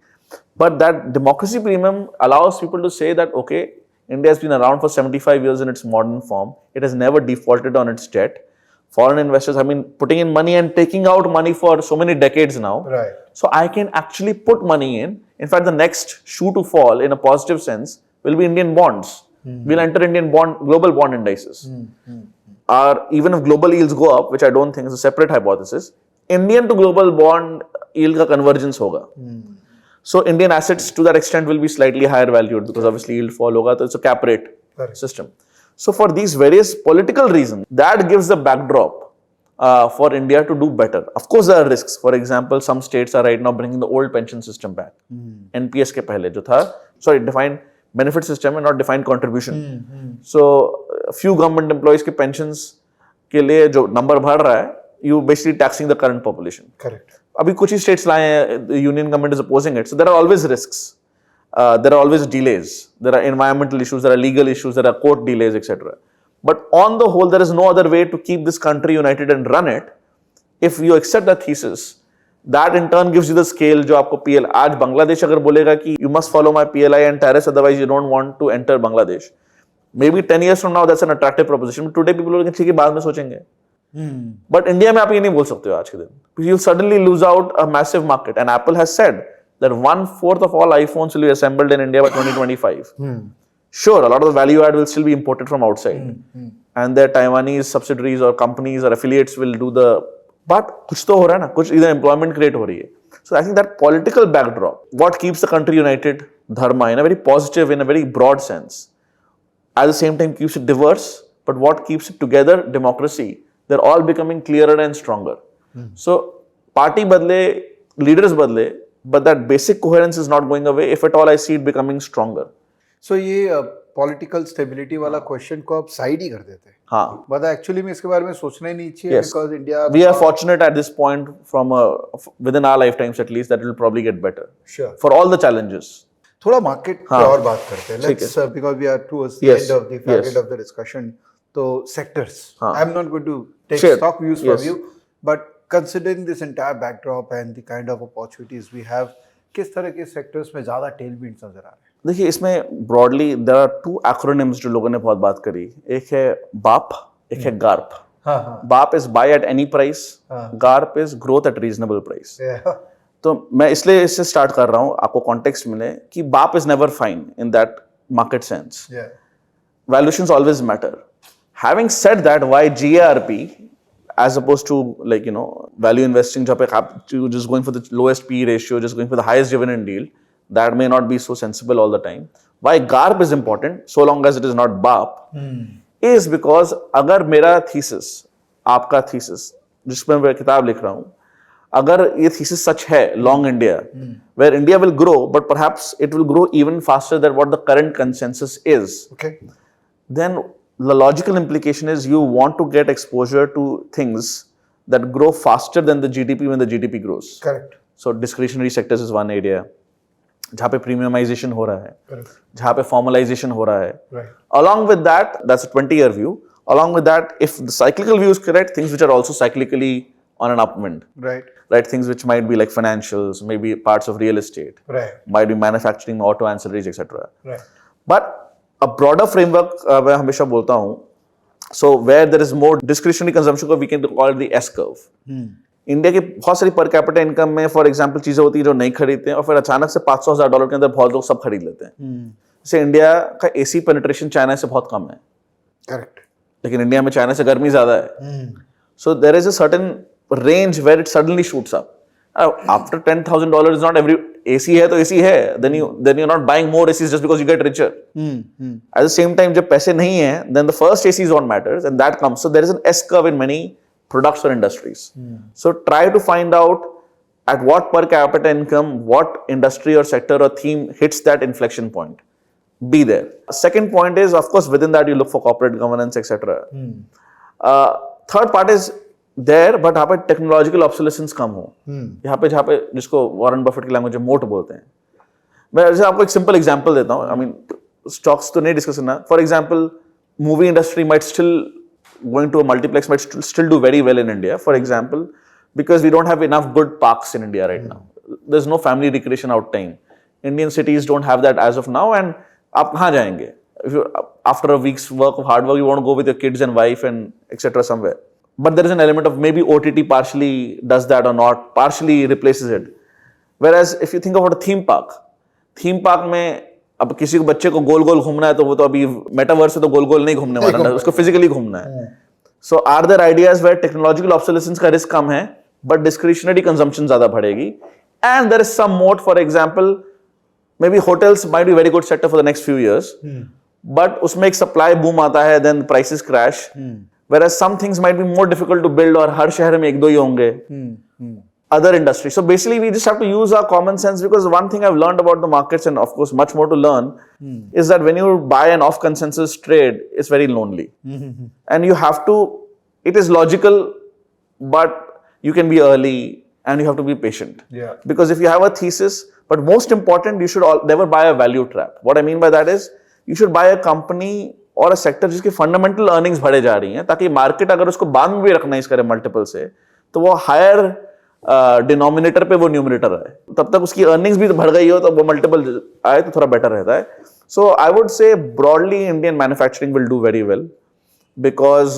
But that democracy premium allows people to say that, okay, India has been around for 75 years in its modern form. It has never defaulted on its debt. Foreign investors have been putting in money and taking out money for so many decades now. Right. So I can actually put money in. In fact, the next shoe to fall in a positive sense will be Indian bonds. We'll enter Indian global bond indices. Even if global yields go up, which I don't think is a separate hypothesis, Indian to global bond yield ka convergence hoga. So Indian assets to that extent will be slightly higher valued because obviously yield fall hoga, so it's a cap rate system. So for these various political reasons, that gives the backdrop for India to do better. Of course, there are risks. For example, some states are right now bringing the old pension system back. NPS ke pehle jo tha, defined benefit system and not defined contribution. So a few government employees ke pensions ke liye jo number बढ़ रहा है, you basically taxing the current population. Correct. अभी कुछ ही states लाए हैं, the union government is opposing it. So there are always risks. There are always delays. There are environmental issues, there are legal issues, there are court delays, etc. But on the whole, there is no other way to keep this country united and run it. If you accept that thesis, that in turn gives you the scale जो आपको PL आज बांग्लादेश अगर बोलेगा कि you must follow my PLI and tariffs, otherwise you don't want to enter Bangladesh. Maybe 10 years from now that's an attractive proposition. But today people बोलेंगे ठीक है बाद में सोचेंगे. But India में आप ये नहीं बोल सकते हो आज के दिन. You'll suddenly lose out a massive market. And Apple has said that 1/4 of all iPhones will be assembled in India by 2025. Sure, a lot of the value add will still be imported from outside. And their Taiwanese subsidiaries or companies or affiliates will do the... But कुछ तो हो रहा है ना, कुछ इधर employment create हो रही है. So I think that political backdrop, what keeps the country united, dharma, in a very positive, in a very broad sense, at the same time keeps it diverse, but what keeps it together, democracy, they're all becoming clearer and stronger. So party badle, leaders badle, but that basic coherence is not going away. If at all, I see it becoming stronger. So ये पॉलिटिकल स्टेबिलिटी वाला क्वेश्चन को आप साइड ही कर देते हैं. हाँ. बट एक्चुअली में इसके बारे में सोचना ही नहीं चाहिए because India We are fortunate at this point from within our lifetimes at least that it will probably get better. Sure. For all the challenges. थोड़ा मार्केट पे और बात करते हैं. Let's because we are towards the end of the faggot of the discussion. तो sectors. I'm not going to take stock views from you, but considering this entire backdrop and the kind of opportunities we have, किस तरह के सेक्टर्स में ज्यादा टेलविंड्स नजर आ रहे हैं? देखिए इसमें broadly there are two acronyms जो लोगों ने बहुत बात करी. एक है बाप, एक है गार्प. बाप is by at any price, Garp is growth at reasonable price. तो मैं इसलिए इससे स्टार्ट कर रहा हूँ आपको कॉन्टेक्स्ट मिले कि बाप is never fine in that market sense. Valuations always matter. Having said that, why GARP as opposed to like value investing जहाँ पे आप just going for the lowest P ratio, just going for the highest dividend yield, that may not be so sensible all the time. Why GARP is important so long as it is not BAP is because अगर मेरा thesis, आपका thesis जिसमें मैं किताब लिख रहा हूँ, अगर ये thesis सच है long India, where India will grow but perhaps it will grow even faster than what the current consensus is, then the logical implication is you want to get exposure to things that grow faster than the GDP when the GDP grows. Correct. So discretionary sectors is one area. जहाँ पे premiumization हो रहा है, जहाँ पे formalization हो रहा है. Along with that, that's a 20-year view. Along with that, if the cyclical view is correct, things which are also cyclically on an upwind. Right, things which might be like financials, maybe parts of real estate, might be manufacturing, auto ancillaries, etc. But a broader framework, मैं हमेशा बोलता हूँ, so where there is more discretionary consumption, we can call it the S curve. India की बहुत सारी पर कैपिटा इनकम में फॉर एग्जांपल चीजें होती है जो नहीं खरीदते हैं और फिर अचानक से $500,000 के अंदर बहुत लोग सब खरीद लेते हैं. जैसे इंडिया का AC पेनिट्रेशन चाइना से बहुत कम है. करेक्ट. लेकिन इंडिया में चाइना से गर्मी ज्यादा है. So there is a certain range where it suddenly shoots up. After $10,000 is not every AC है तो AC है. Then you're not buying more ACs just because you get richer. At the same time जब पैसे नहीं है, then the first AC is what matters and that comes. So there is an S curve in many products or industries. So try to find out at what per capita income, what industry or sector or theme hits that inflection point. Be there. Second point is, of course, within that you look for corporate governance, etc. Third part is there, but यहाँ पे टेक्नोलॉजिकल ऑब्सोलेसेंस कम हो. यहाँ पे जहाँ पे जिसको वॉरेन बफेट की लैंग्वेज में मोट बोलते हैं. मैं जैसे आपको एक सिंपल एग्जांपल देता हूँ. आई मीन स्टॉक्स तो नहीं डिस्कस करना. For example movie industry might still going to a multiplex might still do very well in India, for example, because we don't have enough good parks in India right now. There's no family recreation out time. Indian cities don't have that as of now, and आप कहाँ जाएंगे? If you after a week's work of hard work, you want to go with your kids and wife and etc. somewhere. But there is an element of maybe OTT partially does that or not, partially replaces it. Whereas if you think about a theme park में अब किसी को बच्चे को गोल गोल घूमना है तो वो तो अभी मेटावर्स से तो गोल गोल नहीं घूमने वाला है, उसको फिजिकली घूमना है. So are there ideas where technological obsolescence का रिस्क कम है but discretionary consumption ज्यादा बढ़ेगी, and there is some moat. For example, maybe hotels might be very good sector for the next few years, but उसमें एक supply boom आता है, then prices crash, whereas some things might be more difficult to build और हर शहर में एक दो ही होंगे. Other industries. So basically we just have to use our common sense, because one thing I've learned about the markets, and of course much more to learn, is that when you buy an off consensus trade, it's very lonely. And you have to, it is logical, but you can be early and you have to be patient. Yeah. Because if you have a thesis, but most important, you should never buy a value trap. What I mean by that is, you should buy a company or a sector जिसकी fundamental earnings बढ़े जा रही हैं, ताकि market अगर उसको बांध भी recognize करे multiple से, तो वो higher डिनोमिनेटर पे वो न्यूमरेटर आए, तब तक उसकी अर्निंग्स भी बढ़ गई हो तो वो मल्टीपल आए तो थोड़ा बेटर रहता है. So I would say broadly Indian manufacturing will do very well, because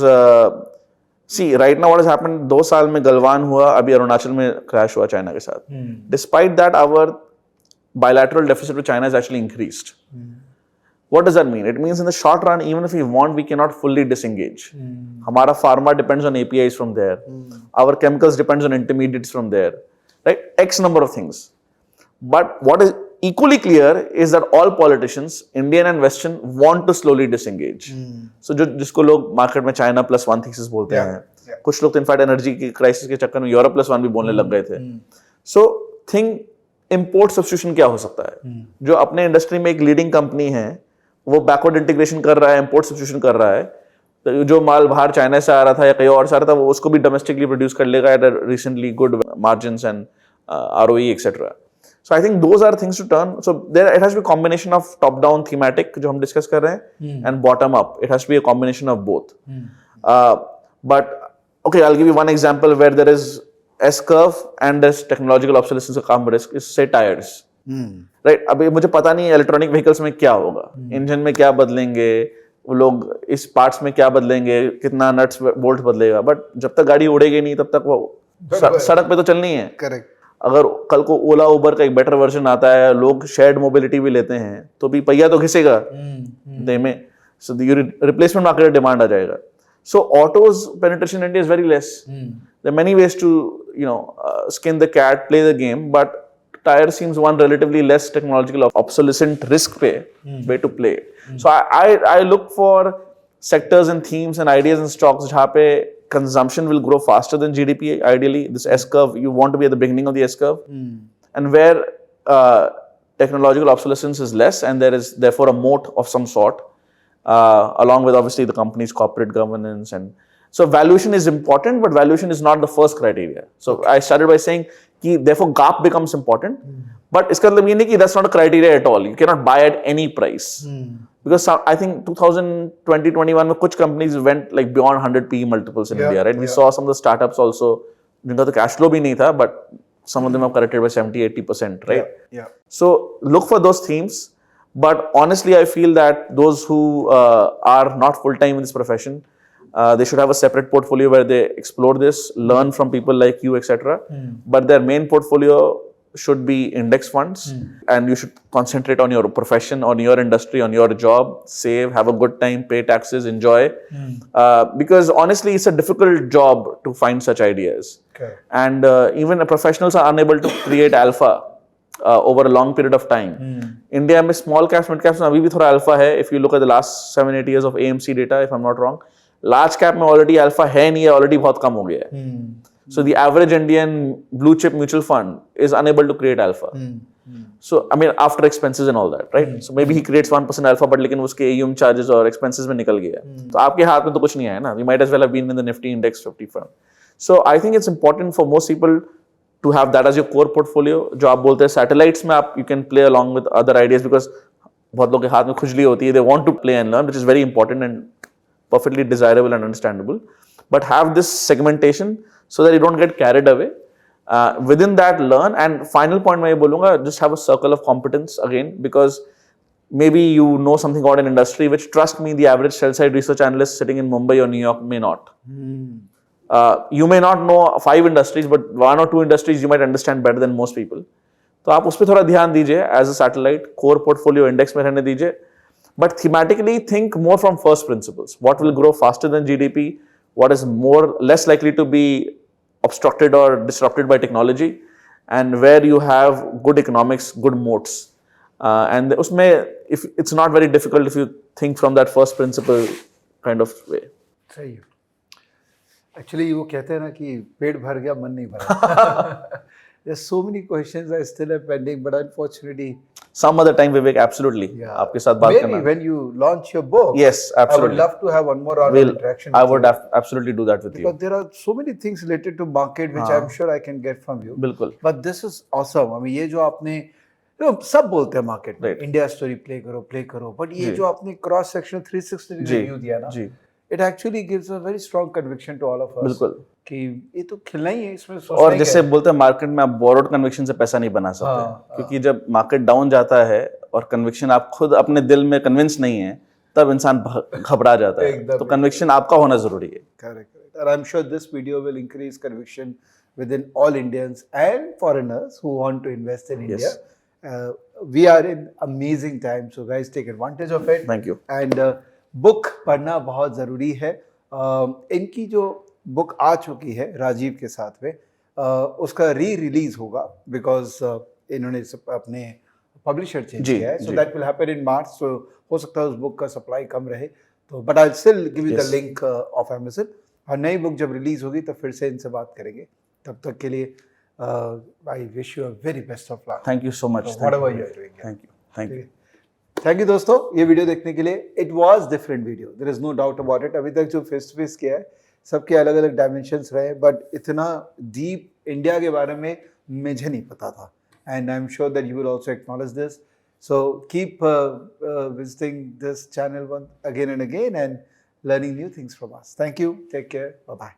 see right now what has happened, 2 साल में गलवान हुआ, अभी अरुणाचल में क्रैश हुआ चाइना के साथ. Despite that our bilateral deficit with China is actually increased. What does that mean? It means in the short run, even if we want, we cannot fully disengage. Hamara pharma depends on APIs from there. Our chemicals depends on intermediates from there. Right? X number of things. But what is equally clear is that all politicians, Indian and Western, want to slowly disengage. So जिसको लोग मार्केट में China plus one thesis बोलते हैं, कुछ लोग तो इनफैक्ट एनर्जी की क्राइसिस के चक्कर में यूरोप plus one भी बोलने लग गए थे. So think import substitution क्या हो सकता है? जो अपने इंडस्ट्री में एक लीडिंग कंपनी है, वो बैकवर्ड इंटीग्रेशन कर रहा है, इंपोर्ट सब्स्टिट्यूशन कर रहा है, तो जो माल बाहर चाइना से आ रहा था या कहीं और से आ रहा था, वो उसको भी डोमेस्टिकली प्रोड्यूस कर लेगा at recently good margins and ROE etcetera. So I think those are things to turn. So there it has to be combination of top down thematic जो हम डिस्कस कर रहे हैं, and bottom up. It has to be a combination of both. But okay, I will give you one example where there is S curve and this technological obsolescence का कम risk is say tyres. Right, अभी मुझे पता नहीं इलेक्ट्रॉनिक व्हीकल्स में क्या होगा, इंजन में क्या बदलेंगे वो लोग, इस पार्ट्स में क्या बदलेंगे, कितना नट्स बोल्ट बदलेगा, बट जब तक गाड़ी उड़ेगी नहीं तब तक वो सड़क पे तो चलनी है. करेक्ट. अगर कल को ओला उबर का एक बेटर वर्जन आता है, लोग शेयर्ड मोबिलिटी भी लेते हैं, तो भी पहिया तो घिसेगा दे में. सो रिप्लेसमेंट मार्केट डिमांड आ जाएगा. So autos penetration India is very less. There are many ways to skin the cat, play the game, but tire seems one relatively less technological obsolescent risk way to play. So I look for sectors and themes and ideas and stocks जहाँ पे consumption will grow faster than GDP. Ideally, this S curve, you want to be at the beginning of the S curve, and where technological obsolescence is less, and there is therefore a moat of some sort, along with obviously the company's corporate governance. And so valuation is important, but valuation is not the first criteria. So I started by saying कि therefore gap becomes important, but इसका मतलब ये नहीं कि that's not a criteria at all. You cannot buy at any price, because I think 2020-21 में कुछ companies went like beyond 100 PE multiples in India, right? We saw some of the startups also जिनका तो cash flow भी नहीं था, but some of them have corrected by 70-80%, right? Yeah. So look for those themes, but honestly I feel that those who are not full time in this profession, they should have a separate portfolio where they explore this, learn from people like you, etc. But their main portfolio should be index funds, and you should concentrate on your profession, on your industry, on your job, save, have a good time, pay taxes, enjoy. Because honestly, it's a difficult job to find such ideas. Okay. And even professionals are unable to create alpha over a long period of time. India में small caps, mid caps में अभी भी थोड़ा alpha है. If you look at the last 7-8 years of AMC data, if I'm not wrong, large cap में ऑलरेडी अल्फा है नहीं है, ऑलरेडी बहुत कम हो गया है. So the average Indian blue chip mutual fund is unable to create alpha. So I mean after expenses and all that, right? So maybe he creates 1% alpha, but लेकिन उसके AUM चार्जेस और एक्सपेंसेस में निकल गया. तो आपके हाथ में तो कुछ नहीं आया ना. We might as well have been in the Nifty index 50 fund. So I think it's important for most people to have that as your core portfolio. जो आप बोलते हैं सैटेलाइट्स में आप you can play along with other ideas, because बहुत लोगों के हाथ में खुजली होती है. They want to play and learn, which is very important and perfectly desirable and understandable, but have this segmentation so that you don't get carried away. within that learn. And final point मैं ये बोलूँगा, just have a circle of competence again, because maybe you know something about an industry which, trust me, the average sell side research analyst sitting in Mumbai or New York may not. You may not know 5 industries, but 1 or 2 industries you might understand better than most people. तो आप उस पर थोड़ा ध्यान दीजिए as a satellite, core portfolio index में रहने दीजिए, but thematically think more from first principles. What will grow faster than GDP, what is more less likely to be obstructed or disrupted by technology, and where you have good economics, good moats. And usme, if it's not very difficult if you think from that first principle kind of way. सही है. Actually वो कहते हैं ना कि पेट भर गया मन नहीं भरा. There's so many questions I still have pending, but unfortunately. Some other time, Vivek, absolutely. Yeah. आपके साथ बात करना. Maybe when you launch your book. Yes, absolutely. I would love to have one more round of interaction. I would absolutely do that with you. Because there are so many things related to market which I'm sure I can get from you. बिल्कुल. But this is awesome. I mean ये जो आपने, सब बोलते हैं मार्केट में, इंडिया स्टोरी प्ले करो, बट ये जो आपने क्रॉस सेक्शन 360 रिव्यू दिया ना, it actually gives a very strong conviction to all of us. बिल्कुल. कि ये तो खिलना ही है, इसमें और जैसे बोलते हैं मार्केट में आप बोरोड कन्विक्शन से पैसा नहीं बना सकते, क्योंकि जब मार्केट डाउन जाता है और कन्विक्शन आप खुद अपने दिल में कन्विंस नहीं है, तब इंसान घबरा जाता है. तो कन्विक्शन आपका होना जरूरी है. Correct. And I'm sure this video will increase conviction within all Indians and foreigners who want to invest in India. We are in amazing time, so guys take advantage of it. Thank you. And book पढ़ना बहुत ज़रूरी है. इनकी जो बुक आ चुकी है राजीव के साथ में, उसका रिलीज होगा, बिकॉज इन्होंने अपने पब्लिशर चेंज किया है, so that will happen in March. So हो सकता है उस बुक का सप्लाई कम रहे, तो but I still give you the link of Amazon. और नई बुक जब रिलीज होगी तो फिर से इनसे बात करेंगे. तब तक के लिए I wish you a very best of luck. Thank you so much. Whatever you are doing. Thank you दोस्तों, ये वीडियो देखने के लिए. It was different video, there is no doubt about it. अभी तक जो फेस टू फेस किया है सबके अलग अलग डायमेंशंस रहे, बट इतना डीप इंडिया के बारे में मुझे नहीं पता था. And I am sure that you will also acknowledge this. So keep visiting this channel again and again and learning new things from us. Thank you. Take care. Bye-bye.